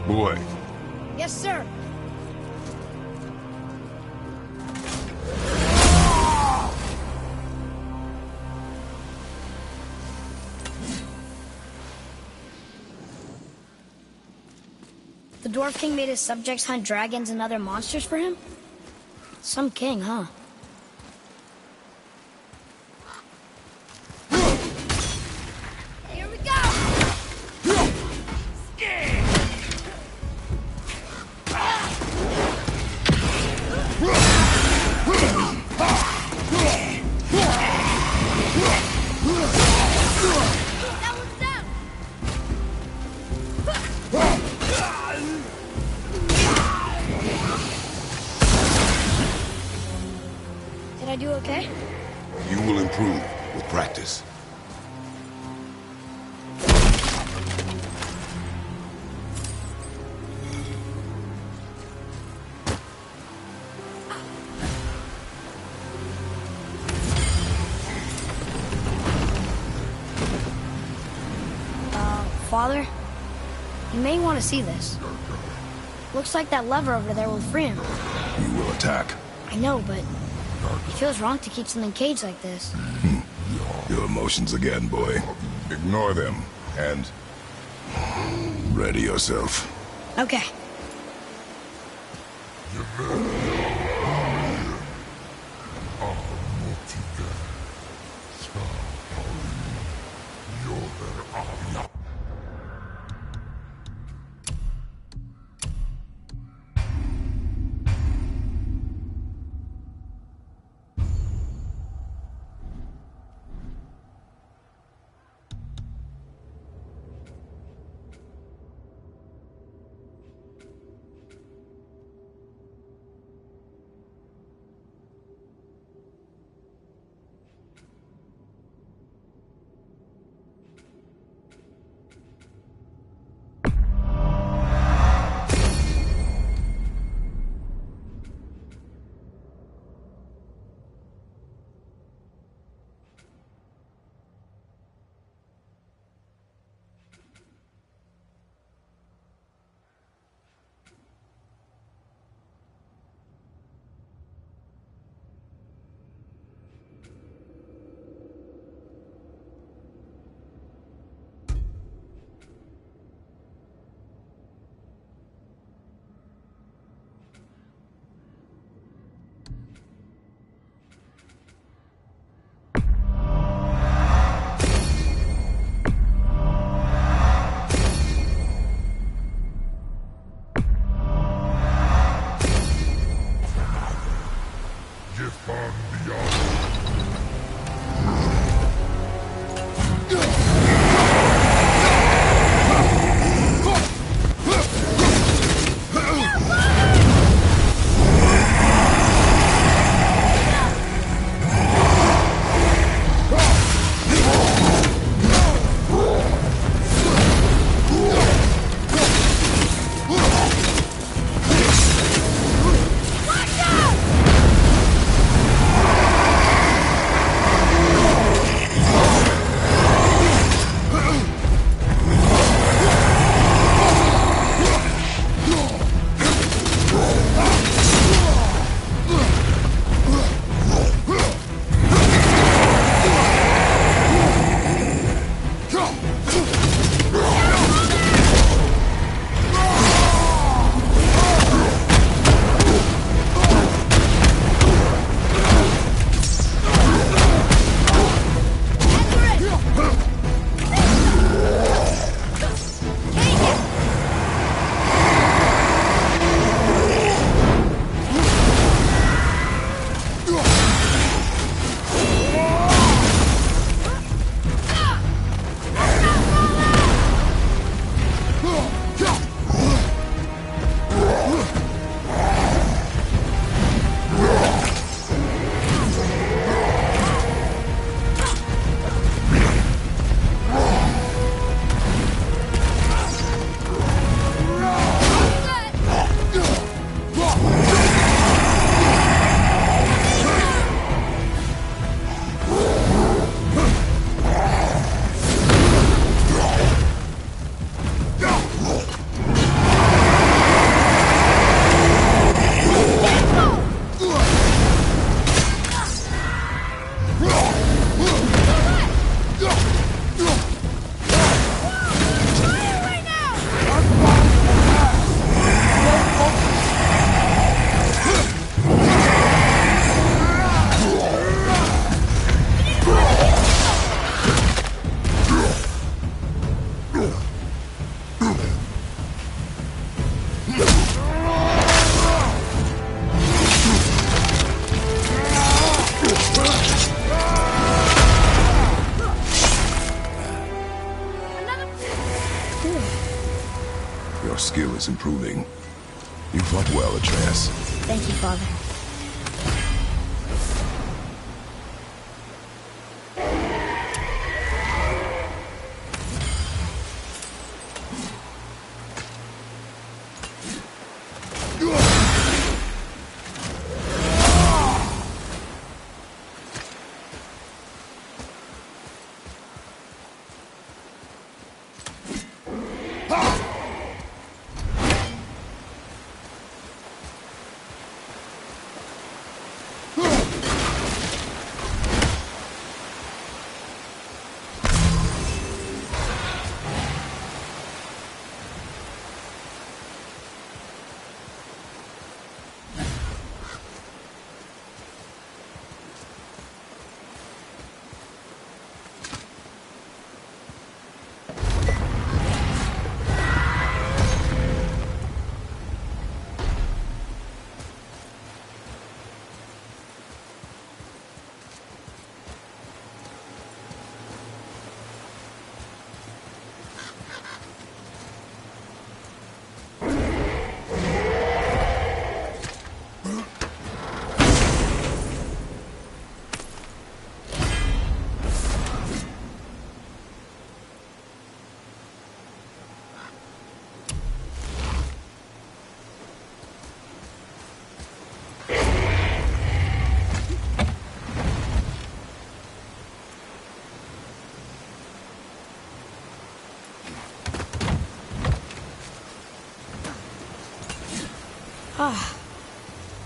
Boy. Yes, sir. The Dwarf King made his subjects hunt dragons and other monsters for him? Some king, huh? Here we go! That was I do okay? You will improve with practice. Father, you may want to see this. Looks like that lever over there will free him. You will attack. I know, but it feels wrong to keep something caged like this. Your emotions again, boy. Ignore them, and ready yourself. Okay. Your skill is improving. You fought well, Atreus. Thank you, Father.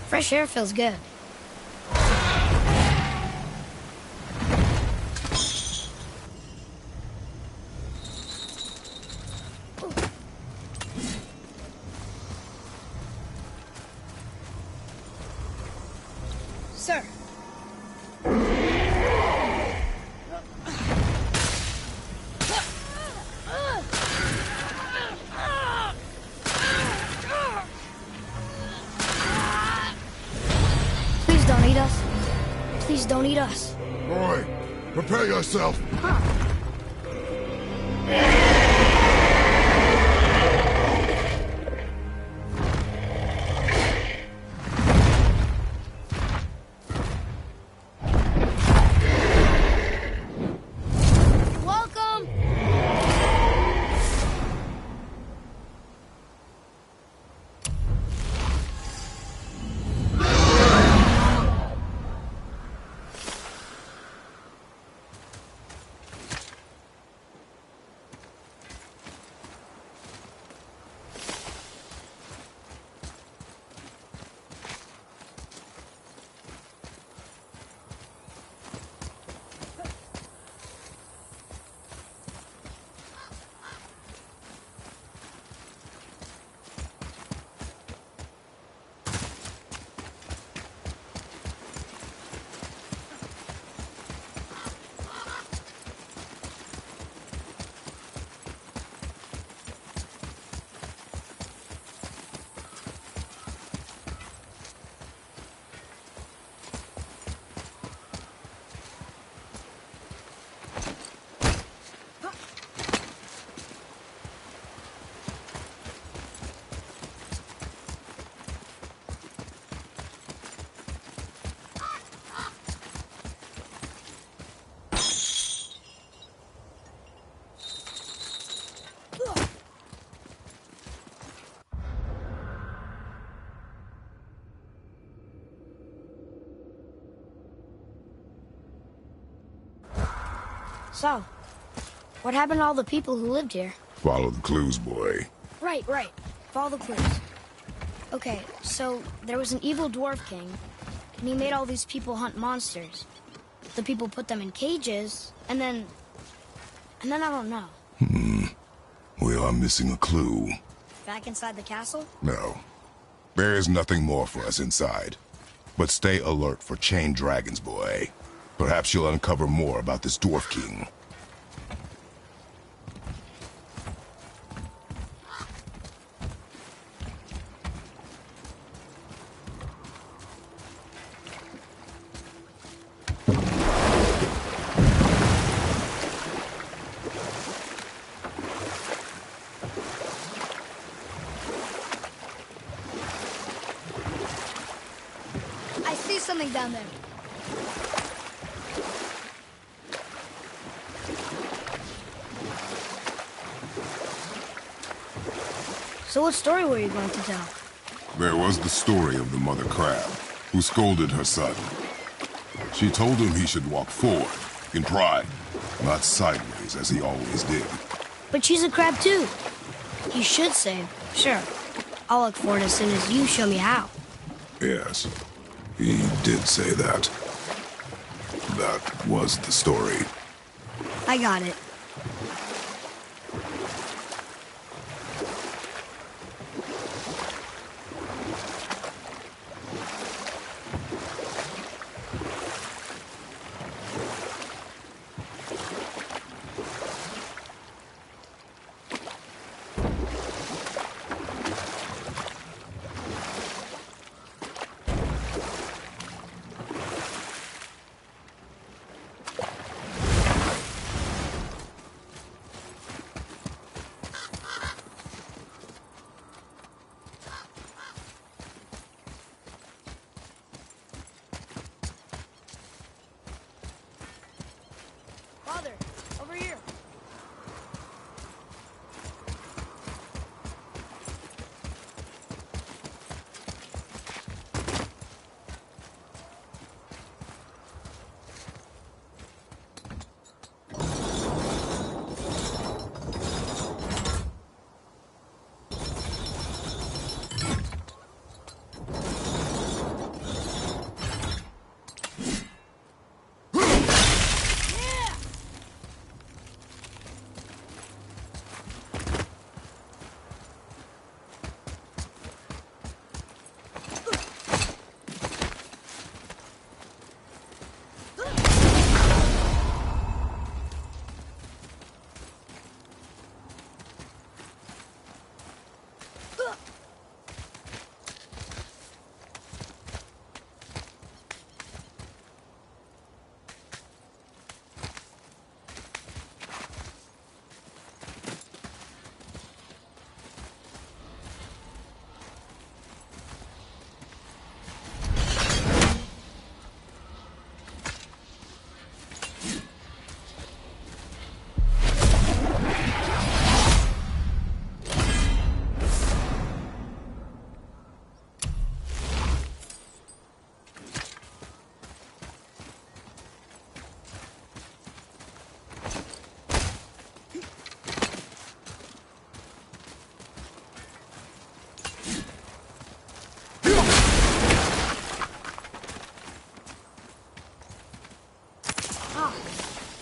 Fresh air feels good. Sir. Please don't eat us. Please don't eat us. Boy, prepare yourself. Welcome. So, what happened to all the people who lived here? Follow the clues, boy. Right. Follow the clues. Okay, so there was an evil dwarf king, and he made all these people hunt monsters. The people put them in cages, and then I don't know. We are missing a clue. Back inside the castle? No. There is nothing more for us inside. But stay alert for chained dragons, boy. Perhaps you'll uncover more about this dwarf king. I see something down there. So what story were you going to tell? There was the story of the mother crab, who scolded her son. She told him he should walk forward, in pride, not sideways as he always did. But she's a crab too. You should say, sure. I'll look forward as soon as you show me how. Yes, he did say that. That was the story. I got it.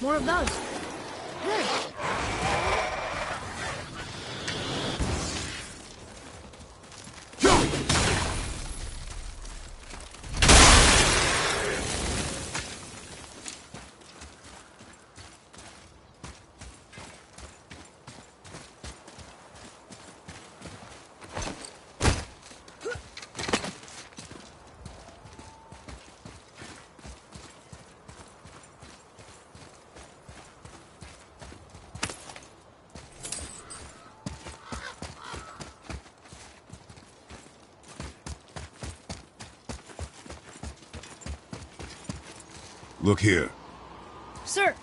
More of those. Good. Look here. Sir.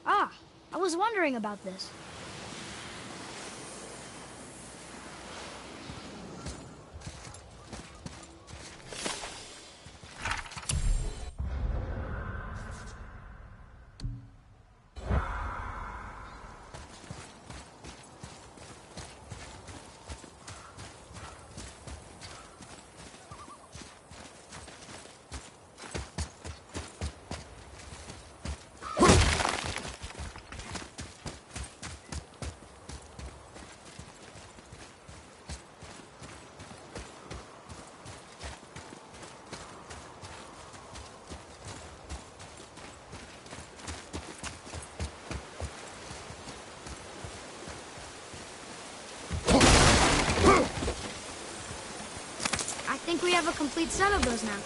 Ah, I was wondering about this. I think we have a complete set of those now.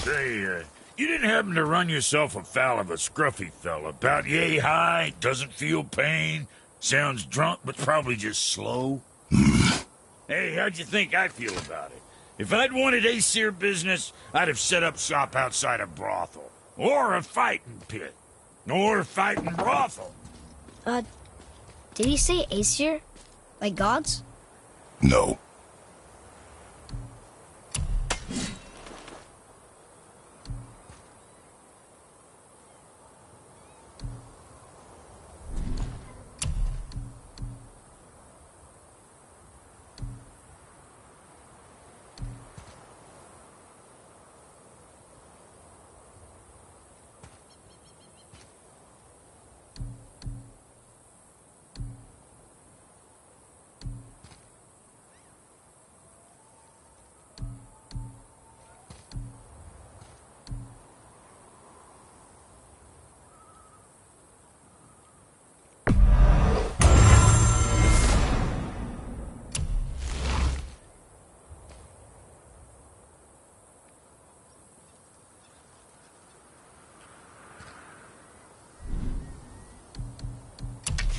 Say, you didn't happen to run yourself afoul of a scruffy fella, about yay high, doesn't feel pain, sounds drunk but probably just slow? Hey, how'd you think I feel about it? If I'd wanted Aesir business, I'd have set up shop outside a brothel. Or a fighting pit. Or a fighting brothel. Did he say Aesir? Like gods? No.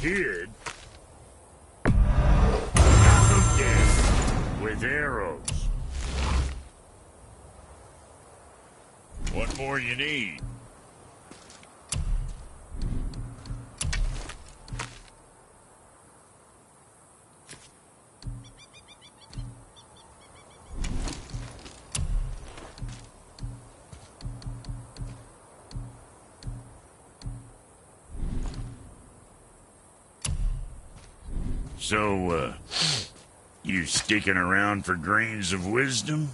Kid? with arrows. What more you need? So, you sticking around for grains of wisdom?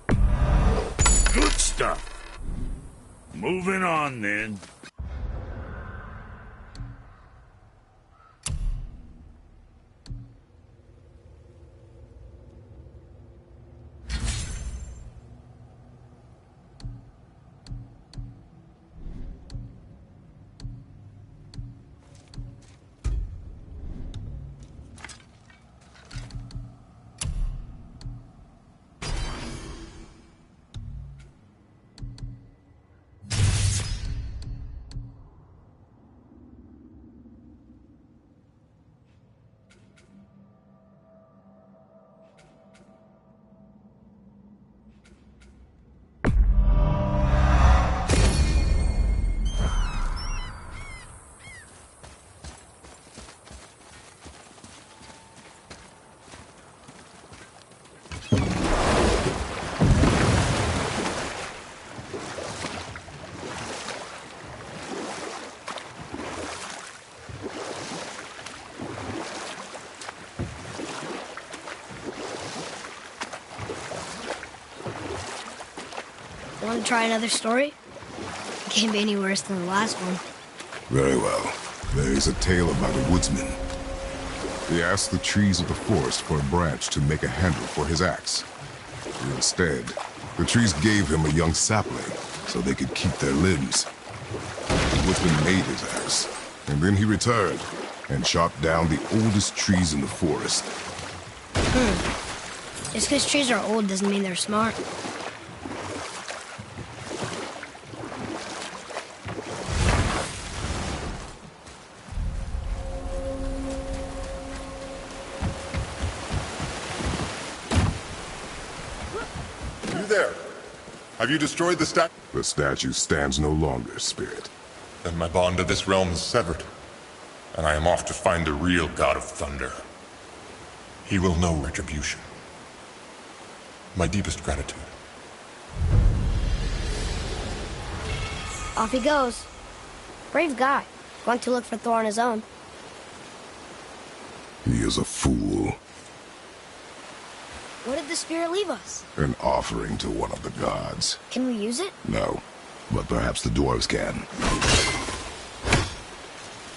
Good stuff. Moving on, then. Want to try another story? It can't be any worse than the last one. Very well. There is a tale about a woodsman. He asked the trees of the forest for a branch to make a handle for his axe. Instead, the trees gave him a young sapling so they could keep their limbs. The woodsman made his axe, and then he returned and chopped down the oldest trees in the forest. Just because trees are old doesn't mean they're smart. There. Have you destroyed the statue? The statue stands no longer, Spirit. Then my bond to this realm is severed, and I am off to find the real God of Thunder. He will know retribution. My deepest gratitude. Off he goes. Brave guy, going to look for Thor on his own. He is a fool. What did the spirit leave us? An offering to one of the gods. Can we use it? No, but perhaps the dwarves can.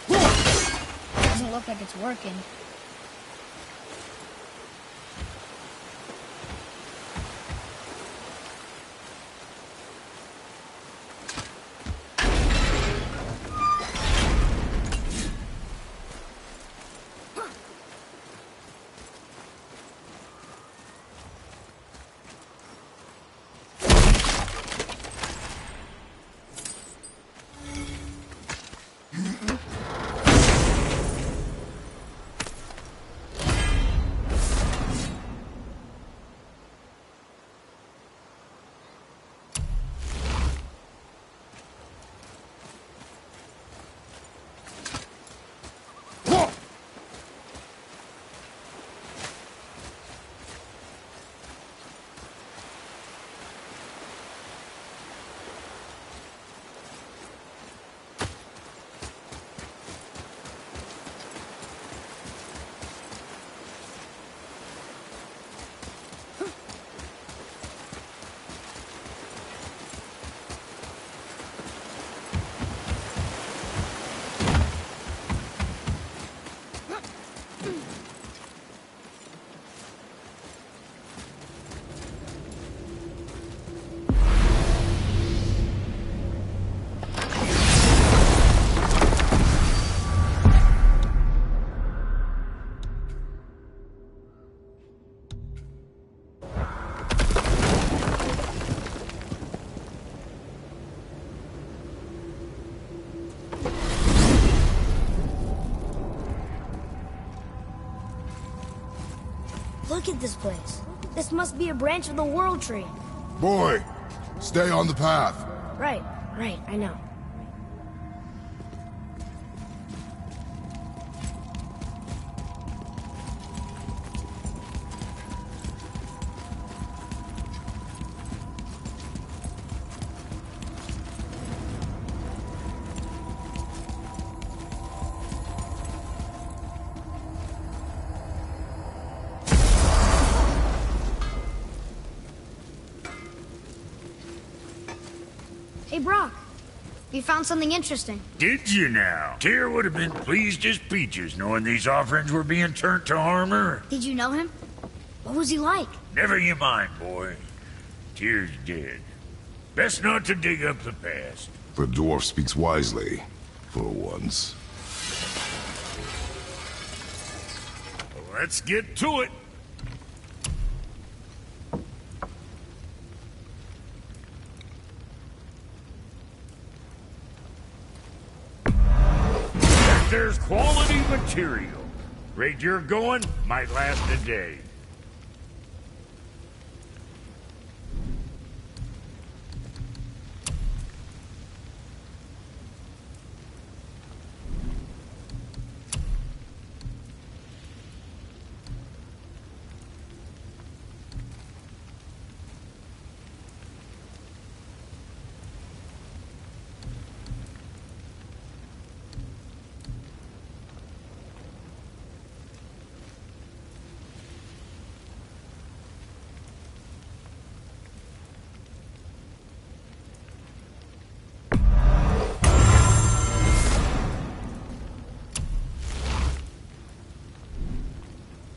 Doesn't look like it's working. Look at this place. This must be a branch of the World Tree. Boy, stay on the path. Right, I know. Hey, Brock. You found something interesting. Did you now? Tyr would have been pleased as peaches knowing these offerings were being turned to armor. Did you know him? What was he like? Never you mind, boy. Tyr's dead. Best not to dig up the past. The dwarf speaks wisely, for once. Let's get to it. There's quality material. Rate you're going might last a day.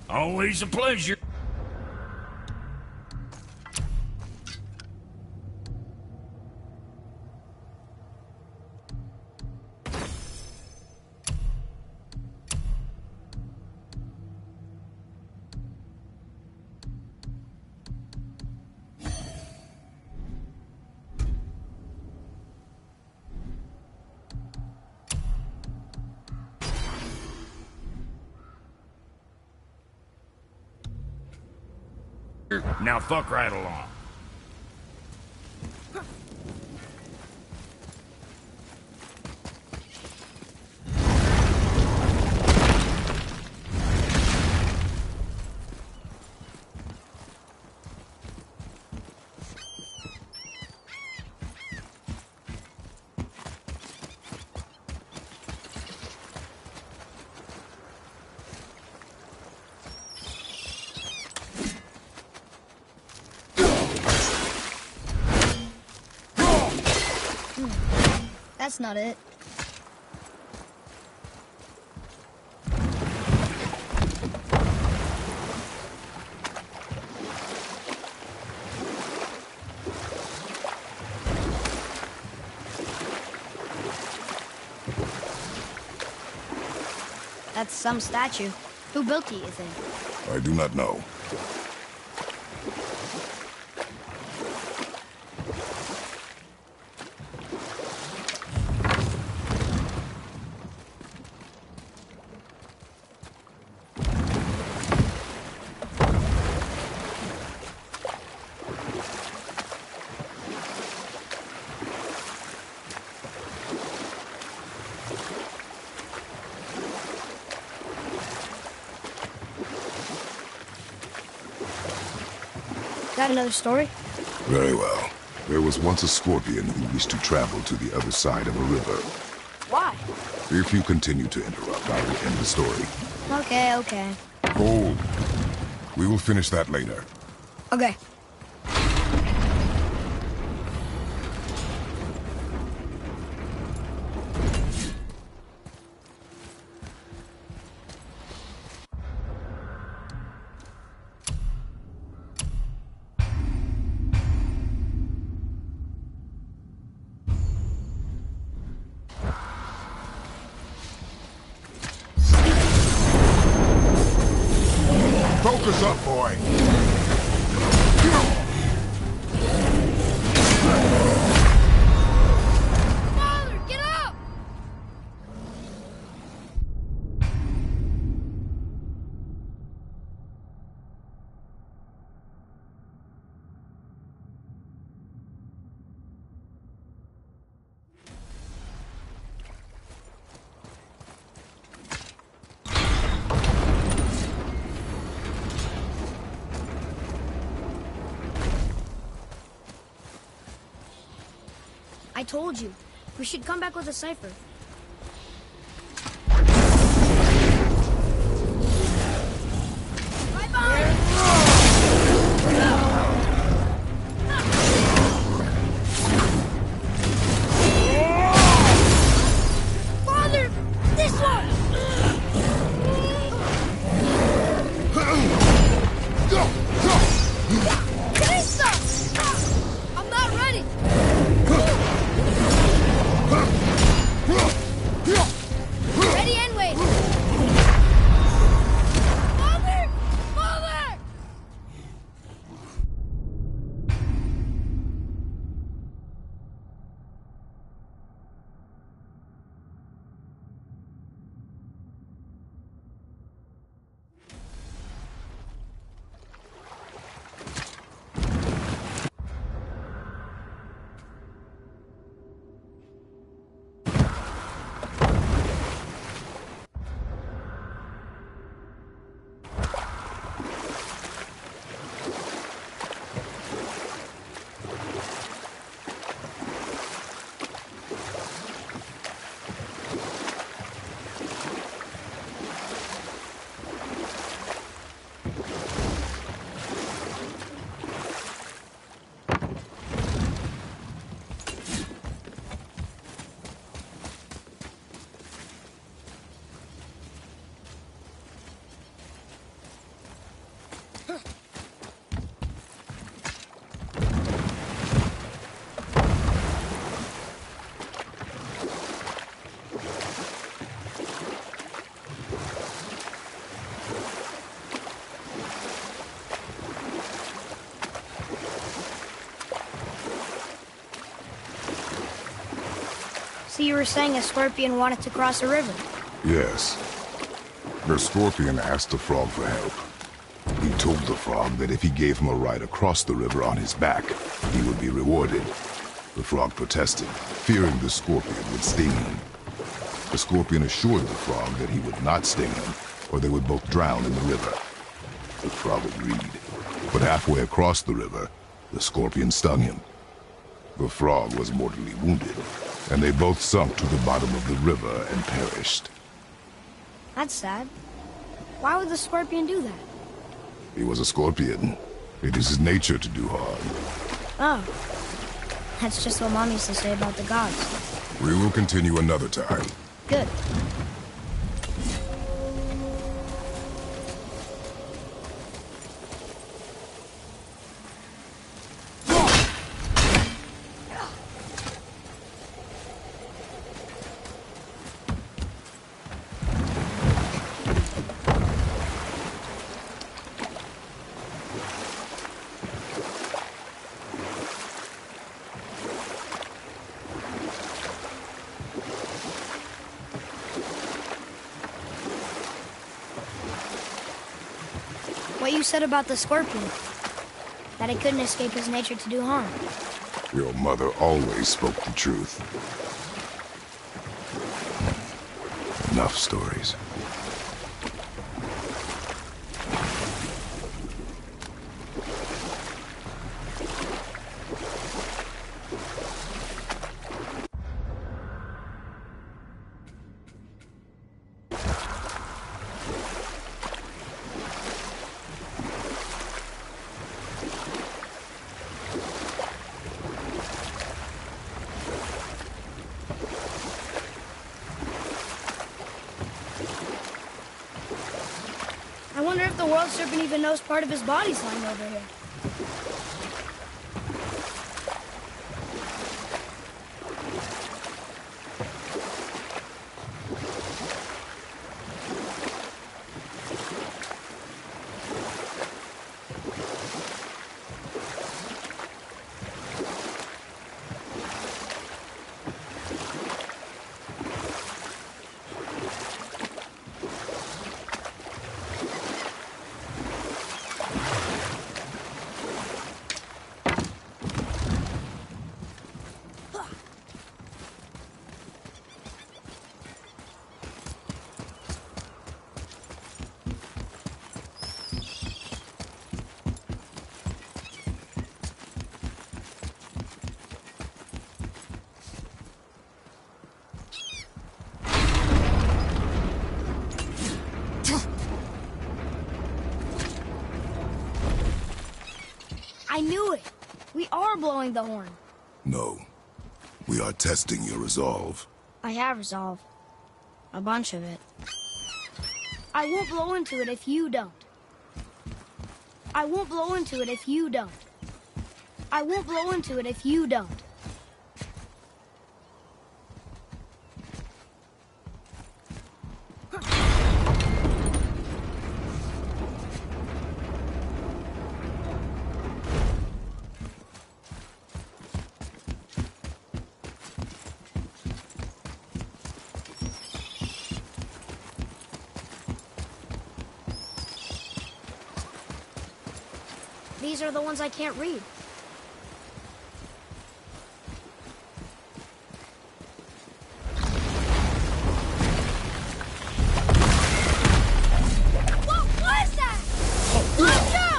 Always a pleasure. Now fuck right along. That's not it. That's some statue. Who built it, you think? I do not know. Got another story? Very well. There was once a scorpion who wished to travel to the other side of a river. Why? If you continue to interrupt, I will end the story. Okay. Hold. We will finish that later. Okay. Focus up, boy! Father, get up! I told you. We should come back with a cipher. Father! This one! I'm not ready! Ready and wait! Father! Father! So you were saying a scorpion wanted to cross a river? Yes. The scorpion asked the frog for help. He told the frog that if he gave him a ride across the river on his back, he would be rewarded. The frog protested, fearing the scorpion would sting him. The scorpion assured the frog that he would not sting him, or they would both drown in the river. The frog agreed, but halfway across the river, the scorpion stung him. The frog was mortally wounded, and they both sunk to the bottom of the river and perished. That's sad. Why would the scorpion do that? He was a scorpion. It is his nature to do harm. Oh. That's just what Mom used to say about the gods. We will continue another time. Good. What you said about the scorpion, that it couldn't escape his nature to do harm. Your mother always spoke the truth. Enough stories. I wonder if the world serpent even knows part of his body's lying over here. knew it. We are blowing the horn. No. We are testing your resolve. I have resolve. A bunch of it. I won't blow into it if you don't. I won't blow into it if you don't. I won't blow into it if you don't. These are the ones I can't read. What is that? Watch out!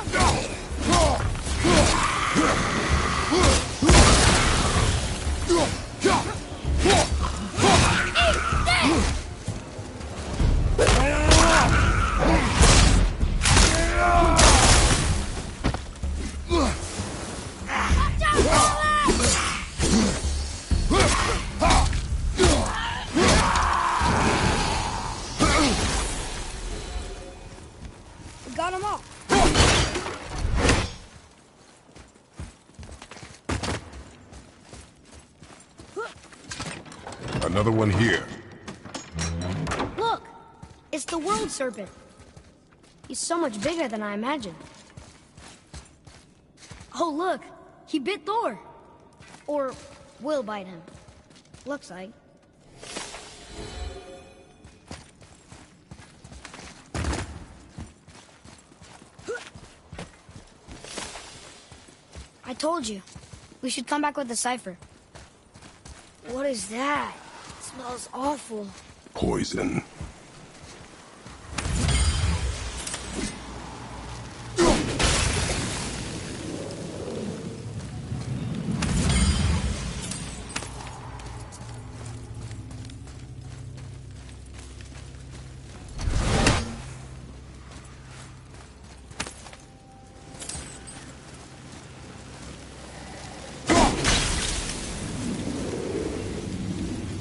We got them all. Another one here. Look! It's the world serpent. He's so much bigger than I imagined. Oh, look! He bit Thor! Or will bite him. Looks like. I told you. We should come back with the cipher. What is that? It smells awful. Poison.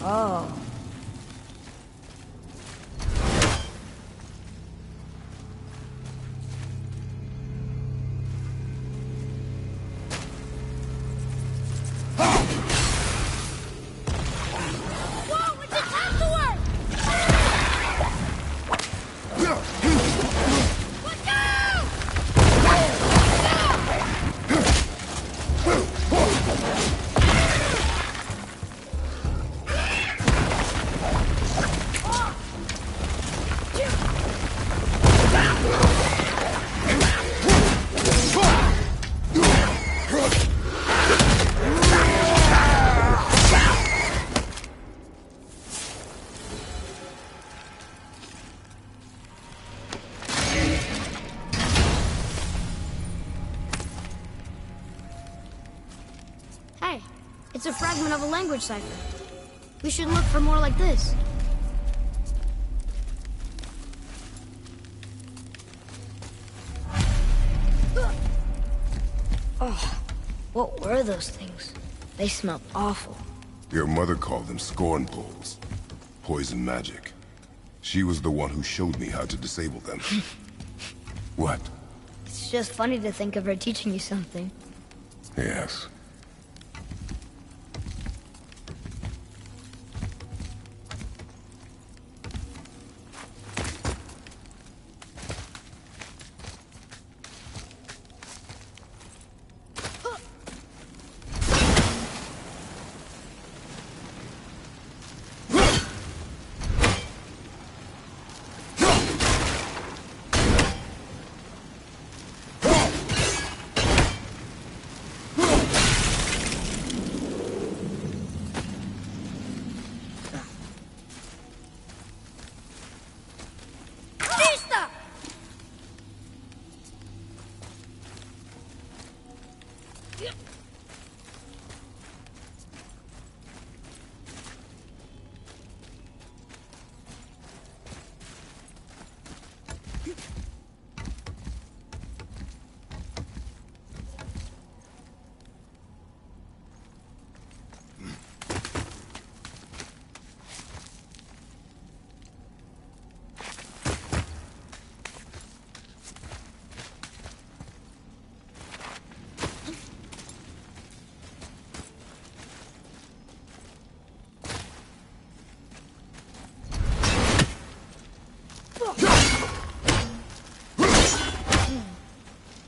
Oh. Whoa, it's a time to work! Look out! Hey, it's a fragment of a language cipher. We should look for more like this. Oh, what were those things? They smelled awful. Your mother called them scorn poles. Poison magic. She was the one who showed me how to disable them. What? It's just funny to think of her teaching you something. Yes.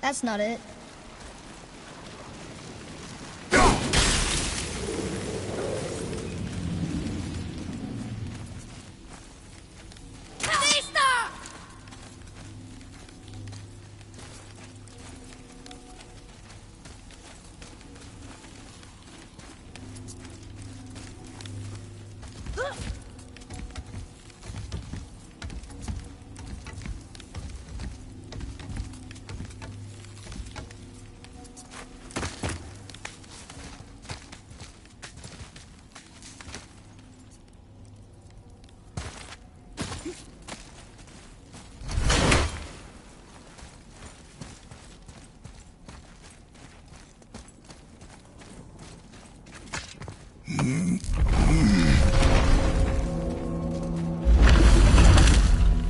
That's not it.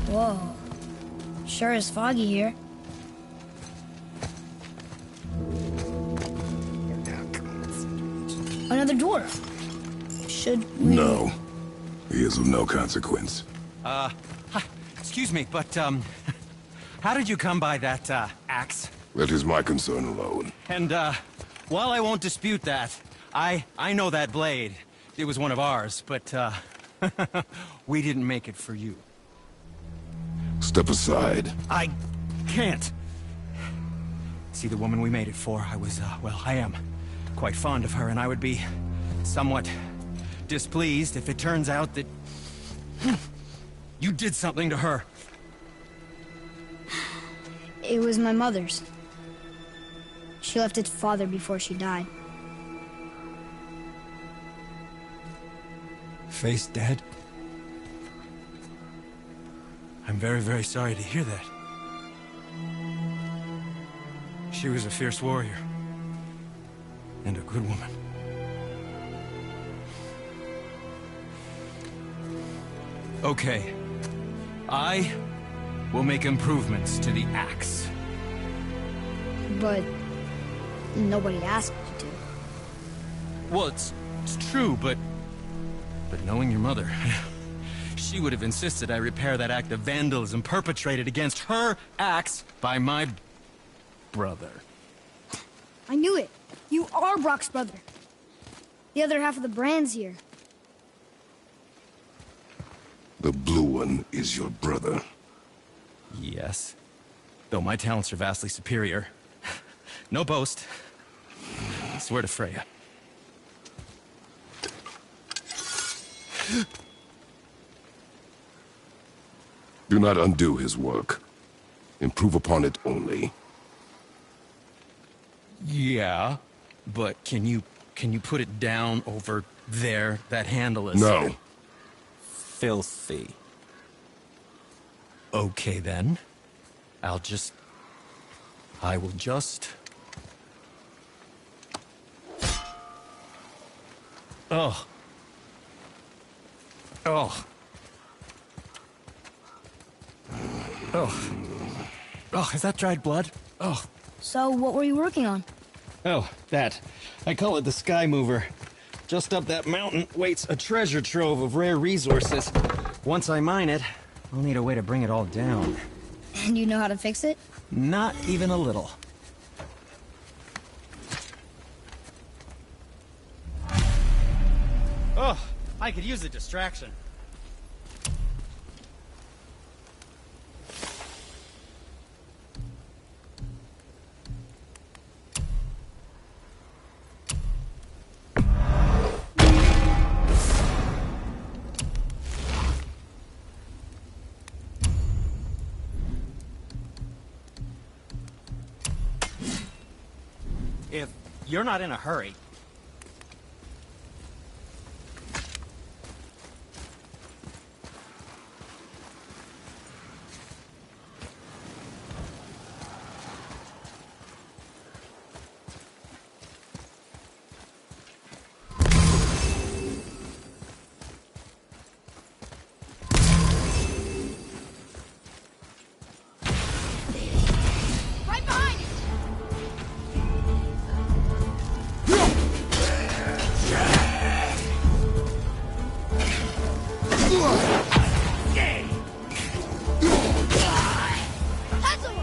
Whoa. Sure is foggy here. Another dwarf. Should we... No. He is of no consequence. Hi, excuse me, but, how did you come by that, axe? That is my concern alone. And, while I won't dispute that, I know that blade. It was one of ours, but, we didn't make it for you. Step aside. I can't. See, the woman we made it for, well, I am quite fond of her, and I would be somewhat displeased if it turns out that you did something to her. It was my mother's. She left its father before she died. Face dead? I'm very, very sorry to hear that. She was a fierce warrior. And a good woman. Okay. I will make improvements to the axe. But nobody asked you to. Well, it's true, but knowing your mother, she would have insisted I repair that act of vandalism perpetrated against her axe by my brother. I knew it. You are Brock's brother. The other half of the brand's here. The blue one is your brother. Yes. Though my talents are vastly superior. No boast. I swear to Freya. Do not undo his work. Improve upon it only. Yeah, but can you put it down over there? That handle is... No. Filthy. Okay, then. I will just... Oh. Oh. Oh. Oh, is that dried blood? Oh. So, what were you working on? Oh, that. I call it the Sky Mover. Just up that mountain waits a treasure trove of rare resources. Once I mine it, I'll need a way to bring it all down. And you know how to fix it? Not even a little. Oh, I could use a distraction. If you're not in a hurry... Right behind you! That's over.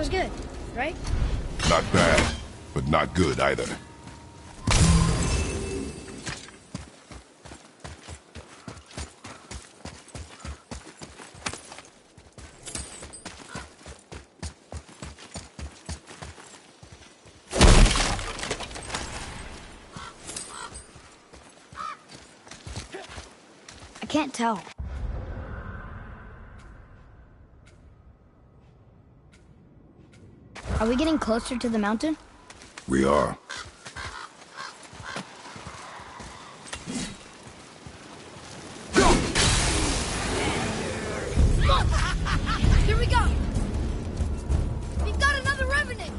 was good, right? Not bad, but not good either. I can't tell. Are we getting closer to the mountain? We are. Look! Here we go! We've got another revenant!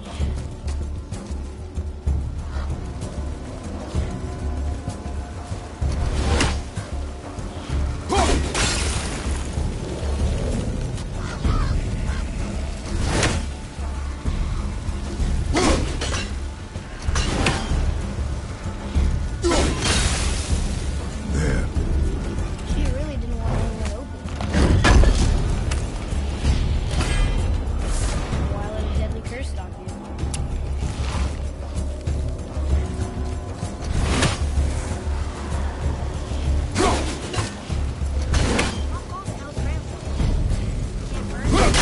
She really didn't want anyone open. Why let a deadly curse stop you? How long hell's Grandpa? Can't burn it?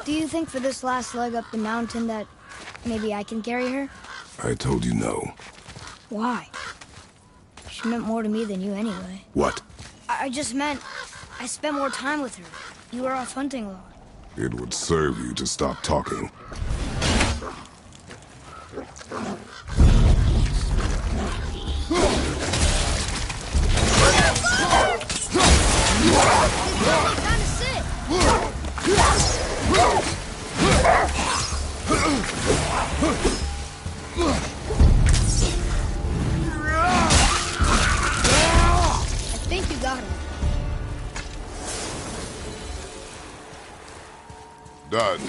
Do you think for this last leg up the mountain that maybe I can carry her? I told you no. Why? She meant more to me than you anyway. What? I just meant I spent more time with her. You were off hunting a lot. It would serve you to stop talking. Kinda sick! I think you got her. Done.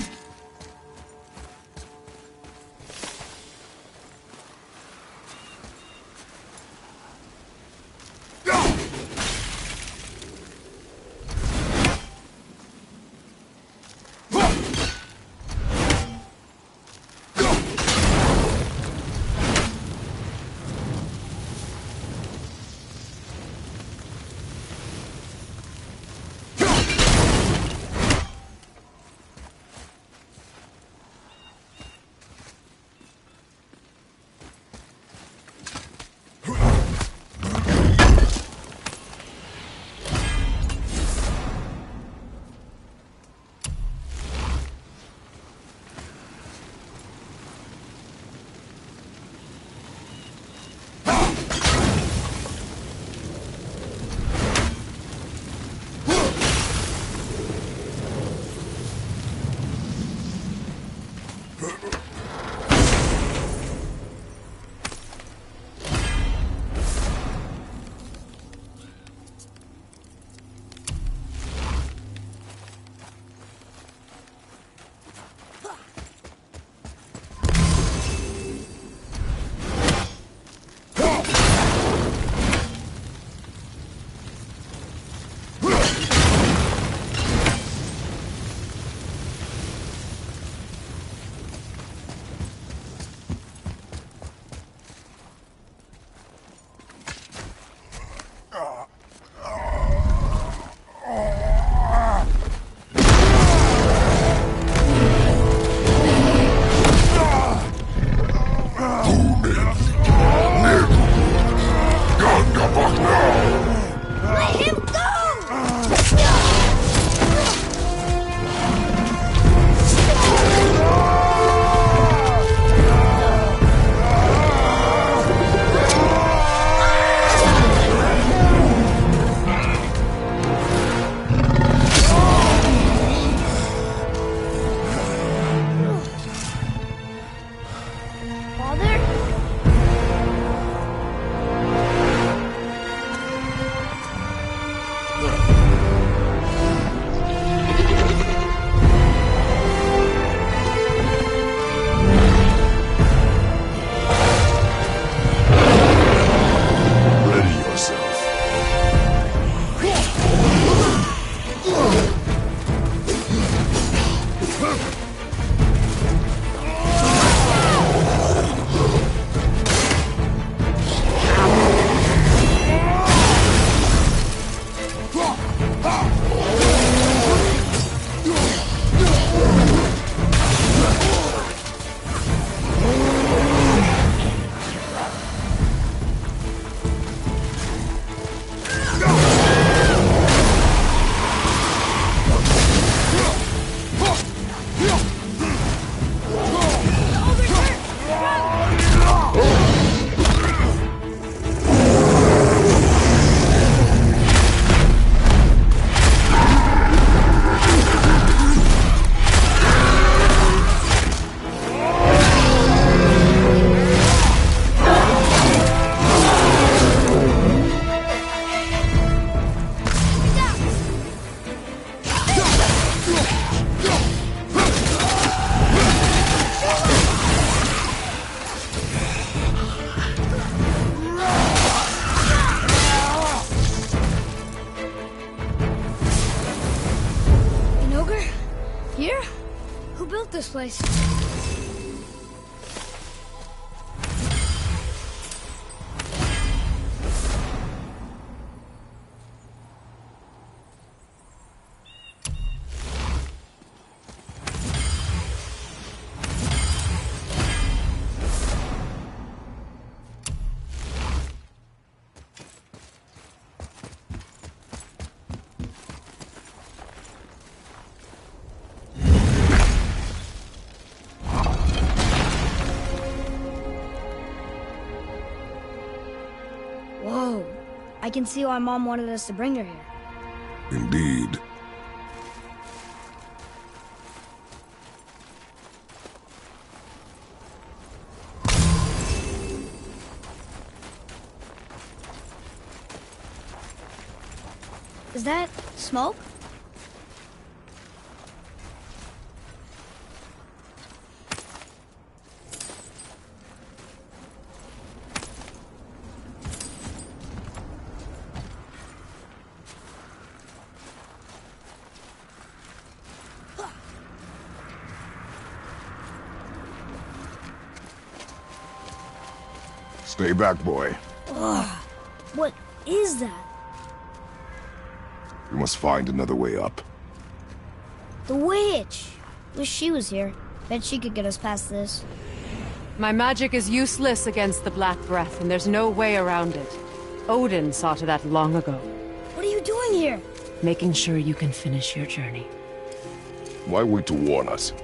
place. Whoa. I can see why Mom wanted us to bring her here. Indeed. Is that smoke? Stay back, boy. What is that? We must find another way up. The witch! Wish she was here. Bet she could get us past this. My magic is useless against the Black Breath, and there's no way around it. Odin saw to that long ago. What are you doing here? Making sure you can finish your journey. Why wait to warn us?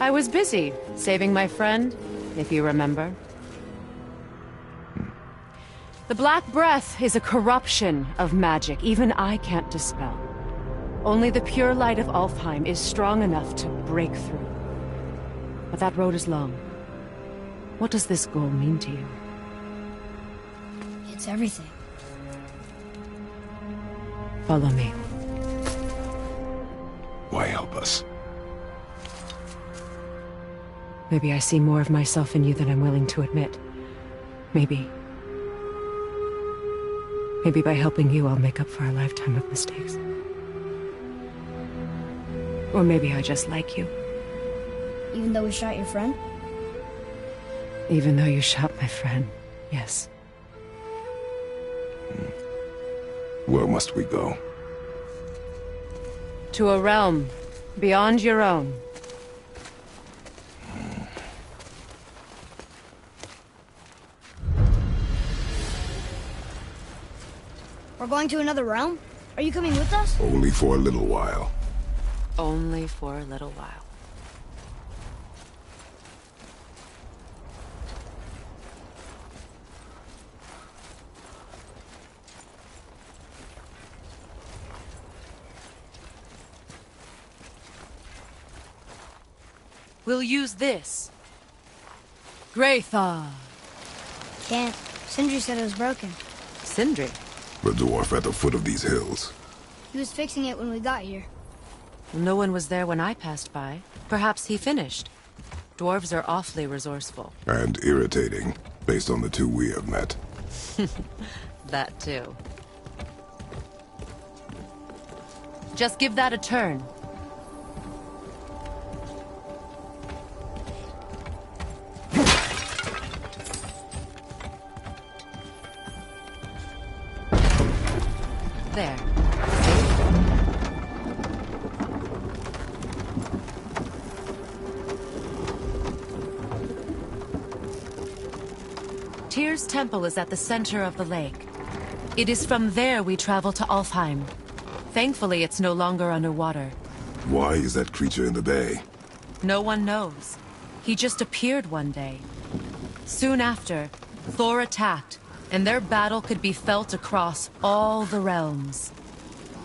I was busy, saving my friend, if you remember. The Black Breath is a corruption of magic even I can't dispel. Only the pure light of Alfheim is strong enough to break through. But that road is long. What does this goal mean to you? It's everything. Follow me. Why help us? Maybe I see more of myself in you than I'm willing to admit. Maybe by helping you, I'll make up for a lifetime of mistakes. Or maybe I just like you. Even though we shot your friend? Even though you shot my friend, yes. Where must we go? To a realm beyond your own. We're going to another realm? Are you coming with us? Only for a little while. Only for a little while. We'll use this. Greythaw. Can't. Sindri said it was broken. Sindri? The dwarf at the foot of these hills. He was fixing it when we got here. No one was there when I passed by. Perhaps he finished. Dwarves are awfully resourceful. And irritating, based on the two we have met. That too. Just give that a turn. There. Tyr's temple is at the center of the lake. It is from there we travel to Alfheim. Thankfully, it's no longer underwater. Why is that creature in the bay? No one knows. He just appeared one day. Soon after, Thor attacked, and their battle could be felt across all the realms.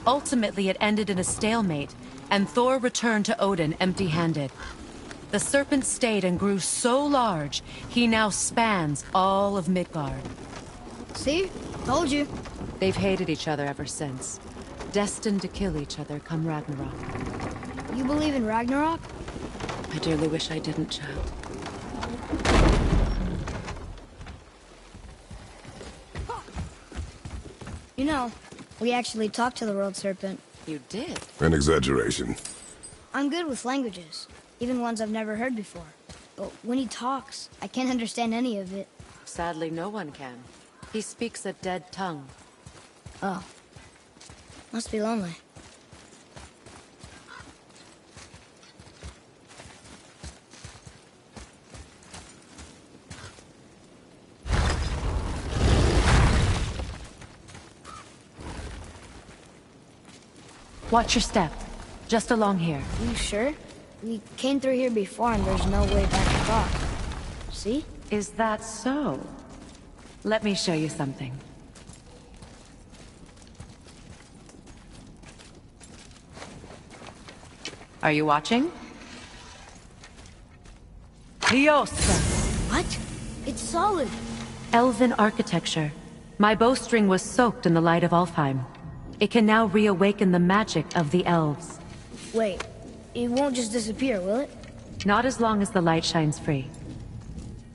Ultimately, it ended in a stalemate, and Thor returned to Odin empty-handed. The serpent stayed and grew so large, he now spans all of Midgard. See? Told you. They've hated each other ever since. Destined to kill each other come Ragnarok. You believe in Ragnarok? I dearly wish I didn't, child. You know, we actually talked to the World Serpent. You did? An exaggeration. I'm good with languages. even ones I've never heard before. But when he talks, I can't understand any of it. Sadly, no one can. He speaks a dead tongue. Oh. Must be lonely. Watch your step. Just along here. You sure? We came through here before and there's no way back across. See? Is that so? Let me show you something. Are you watching? Diosa! What? It's solid. Elven architecture. My bowstring was soaked in the light of Alfheim. It can now reawaken the magic of the elves. Wait, it won't just disappear, will it? Not as long as the light shines free.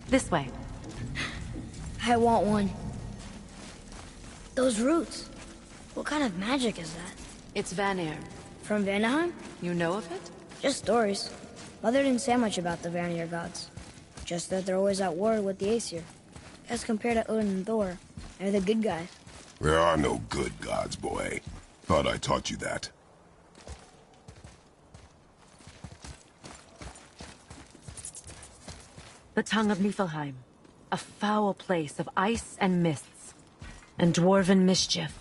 This way. I want one. Those roots. What kind of magic is that? It's Vanir. From Vanaheim? You know of it? Just stories. Mother didn't say much about the Vanir gods. Just that they're always at war with the Aesir. As compared to Odin and Thor, they're the good guys. There are no good gods, boy. Thought I taught you that. The tongue of Niflheim. A foul place of ice and mists. And dwarven mischief.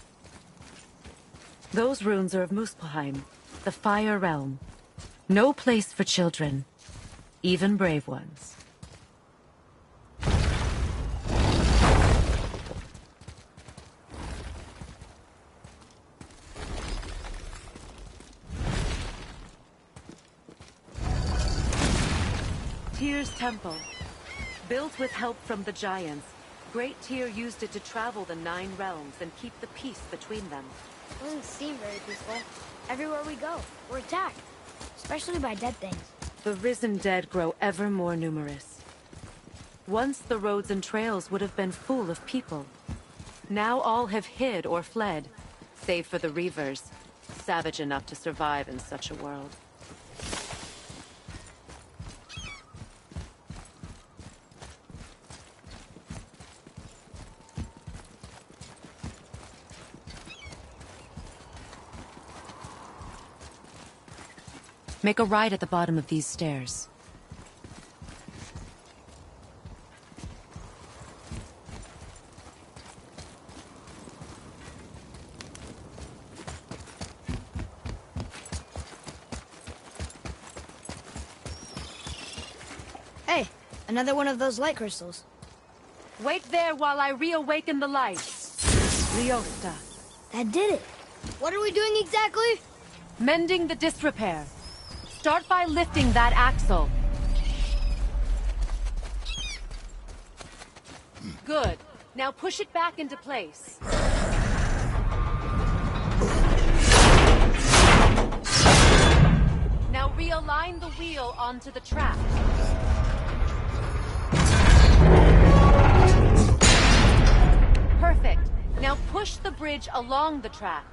Those runes are of Muspelheim, the Fire Realm. No place for children, even brave ones. Tyr's Temple. Built with help from the giants, Great Tyr used it to travel the 9 realms and keep the peace between them. Doesn't seem very peaceful. Everywhere we go, we're attacked. Especially by dead things. The risen dead grow ever more numerous. Once the roads and trails would have been full of people. Now all have hid or fled, save for the Reavers, savage enough to survive in such a world. Make a right at the bottom of these stairs. Hey, another one of those light crystals. Wait there while I reawaken the light. Leosta. That did it. What are we doing exactly? Mending the disrepair. Start by lifting that axle. Good. Now push it back into place. Now realign the wheel onto the track. Perfect. Now push the bridge along the track.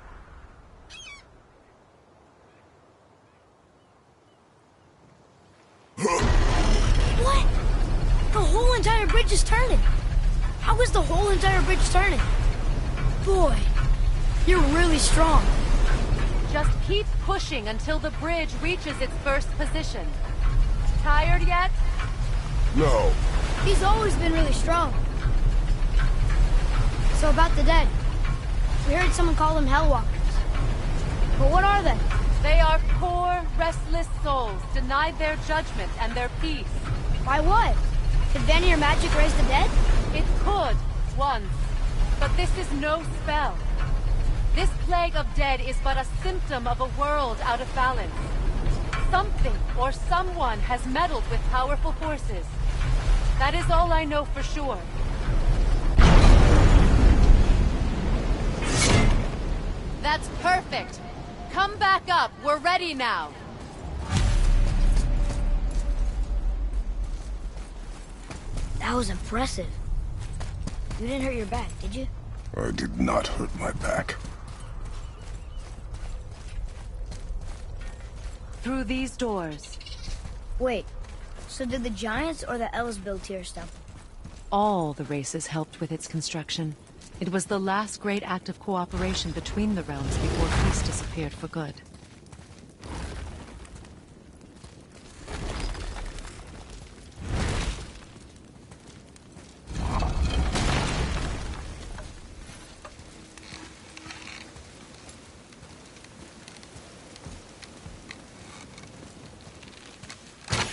What? The whole entire bridge is turning. How is the whole entire bridge turning? Boy, you're really strong. Just keep pushing until the bridge reaches its first position. Tired yet? No. He's always been really strong. So about the dead. We heard someone call them Hellwalkers. But what are they? They are poor, restless souls, denied their judgment and their peace. By what? Could Vanir magic raise the dead? It could, once. But this is no spell. This plague of dead is but a symptom of a world out of balance. Something or someone has meddled with powerful forces. That is all I know for sure. That's perfect. Come back up. We're ready now. That was impressive. You didn't hurt your back, did you? I did not hurt my back. Through these doors. Wait, so did the Giants or the Elves build Tyr's temple? All the races helped with its construction. It was the last great act of cooperation between the realms before peace disappeared for good.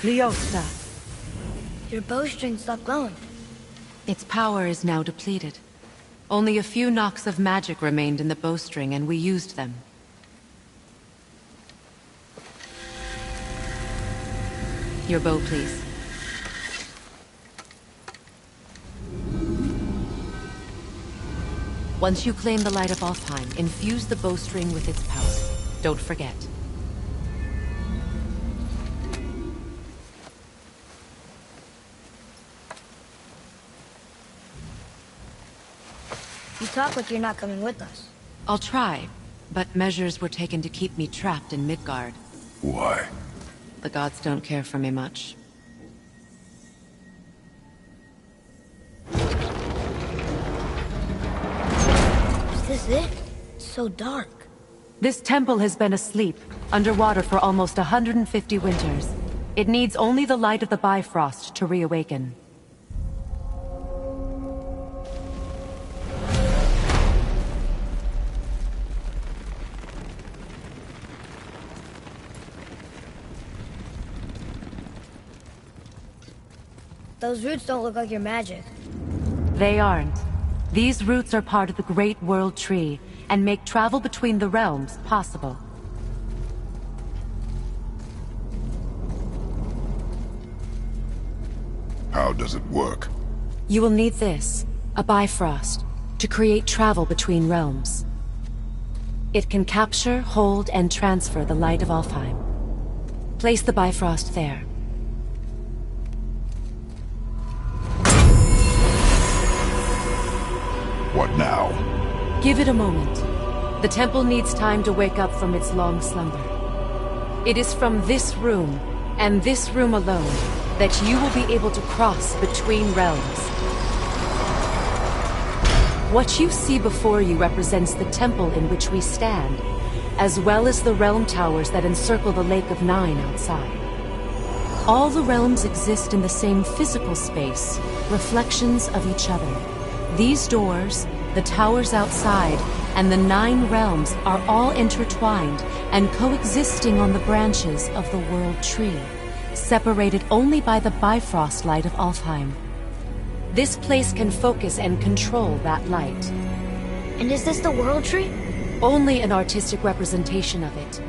Leosta. Your bowstring stopped glowing. Its power is now depleted. Only a few knocks of magic remained in the bowstring, and we used them. Your bow, please. Once you claim the Light of Alfheim, infuse the bowstring with its power. Don't forget. You talk like you're not coming with us. I'll try, but measures were taken to keep me trapped in Midgard. Why? The gods don't care for me much. Is this it? It's so dark. This temple has been asleep, underwater for almost 150 winters. It needs only the light of the Bifrost to reawaken. Those roots don't look like your magic. They aren't. These roots are part of the Great World Tree, and make travel between the realms possible. How does it work? You will need this, a Bifrost, to create travel between realms. It can capture, hold, and transfer the light of Alfheim. Place the Bifrost there. What now? Give it a moment. The temple needs time to wake up from its long slumber. It is from this room, and this room alone, that you will be able to cross between realms. What you see before you represents the temple in which we stand, as well as the realm towers that encircle the Lake of Nine outside. All the realms exist in the same physical space, reflections of each other. These doors, the towers outside, and the 9 realms are all intertwined and coexisting on the branches of the World Tree, separated only by the Bifrost light of Alfheim. This place can focus and control that light. And is this the World Tree? Only an artistic representation of it.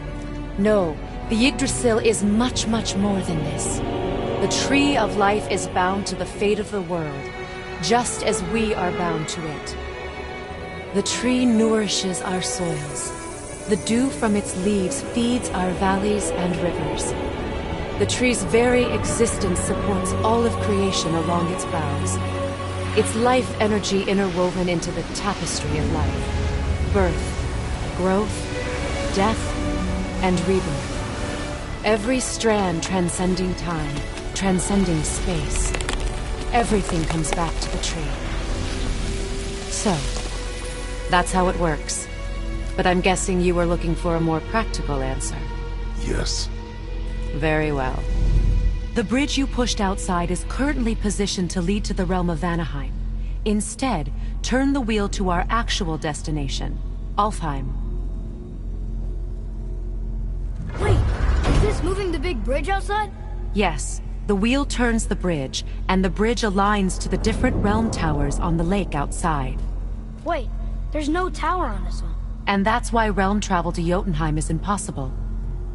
No, the Yggdrasil is much, much more than this. The Tree of Life is bound to the fate of the world, just as we are bound to it. The tree nourishes our soils. The dew from its leaves feeds our valleys and rivers. The tree's very existence supports all of creation along its boughs. Its life energy interwoven into the tapestry of life. Birth, growth, death, and rebirth. Every strand transcending time, transcending space. Everything comes back to the tree. So, that's how it works. But I'm guessing you were looking for a more practical answer. Yes. Very well. The bridge you pushed outside is currently positioned to lead to the realm of Vanaheim. Instead, turn the wheel to our actual destination, Alfheim. Wait, is this moving the big bridge outside? Yes. The wheel turns the bridge, and the bridge aligns to the different realm towers on the lake outside. Wait, there's no tower on this one. And that's why realm travel to Jotunheim is impossible.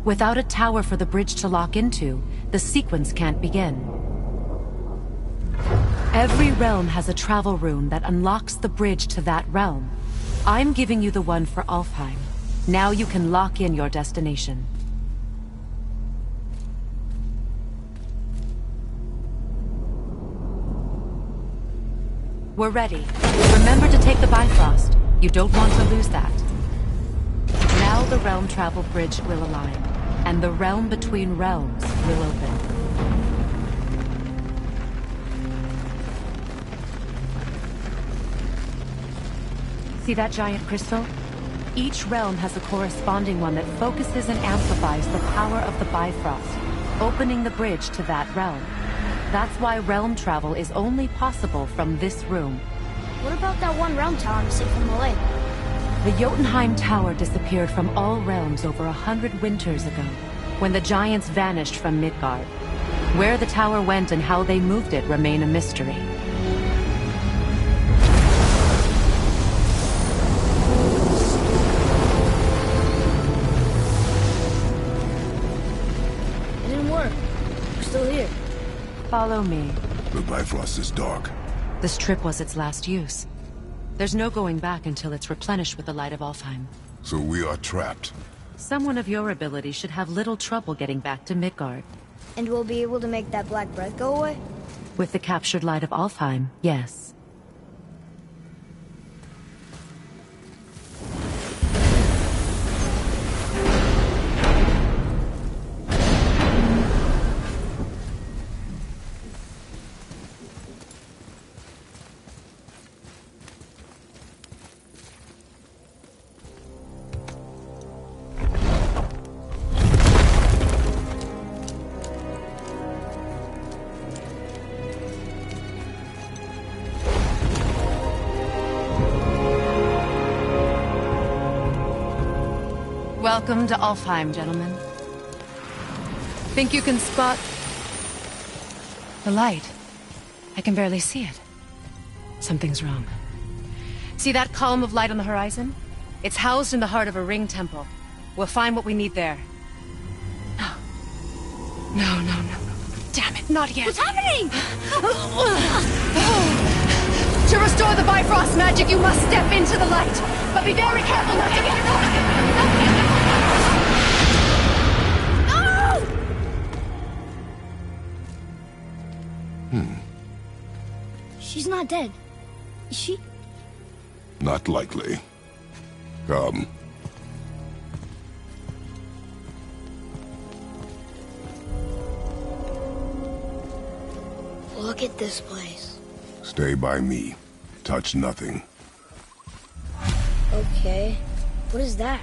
Without a tower for the bridge to lock into, the sequence can't begin. Every realm has a travel rune that unlocks the bridge to that realm. I'm giving you the one for Alfheim. Now you can lock in your destination. We're ready. Remember to take the Bifrost. You don't want to lose that. Now the realm travel bridge will align, and the realm between realms will open. See that giant crystal? Each realm has a corresponding one that focuses and amplifies the power of the Bifrost, opening the bridge to that realm. That's why realm travel is only possible from this room. What about that one realm tower missing from the lake? The Jotunheim Tower disappeared from all realms over 100 winters ago, when the giants vanished from Midgard. Where the tower went and how they moved it remain a mystery. It didn't work. We're still here. Follow me. The Bifrost is dark. This trip was its last use. There's no going back until it's replenished with the light of Alfheim. So we are trapped. Someone of your ability should have little trouble getting back to Midgard. And we'll be able to make that black breath go away? With the captured light of Alfheim, yes. Welcome to Alfheim, gentlemen. Think you can spot the light? I can barely see it. Something's wrong. See that column of light on the horizon? It's housed in the heart of a ring temple. We'll find what we need there. No. No. Damn it, not yet. What's happening? To restore the Bifrost magic, you must step into the light. But be very careful not to get your own. She's not dead. Is she? Not likely. Come. Look at this place. Stay by me. Touch nothing. Okay. What is that?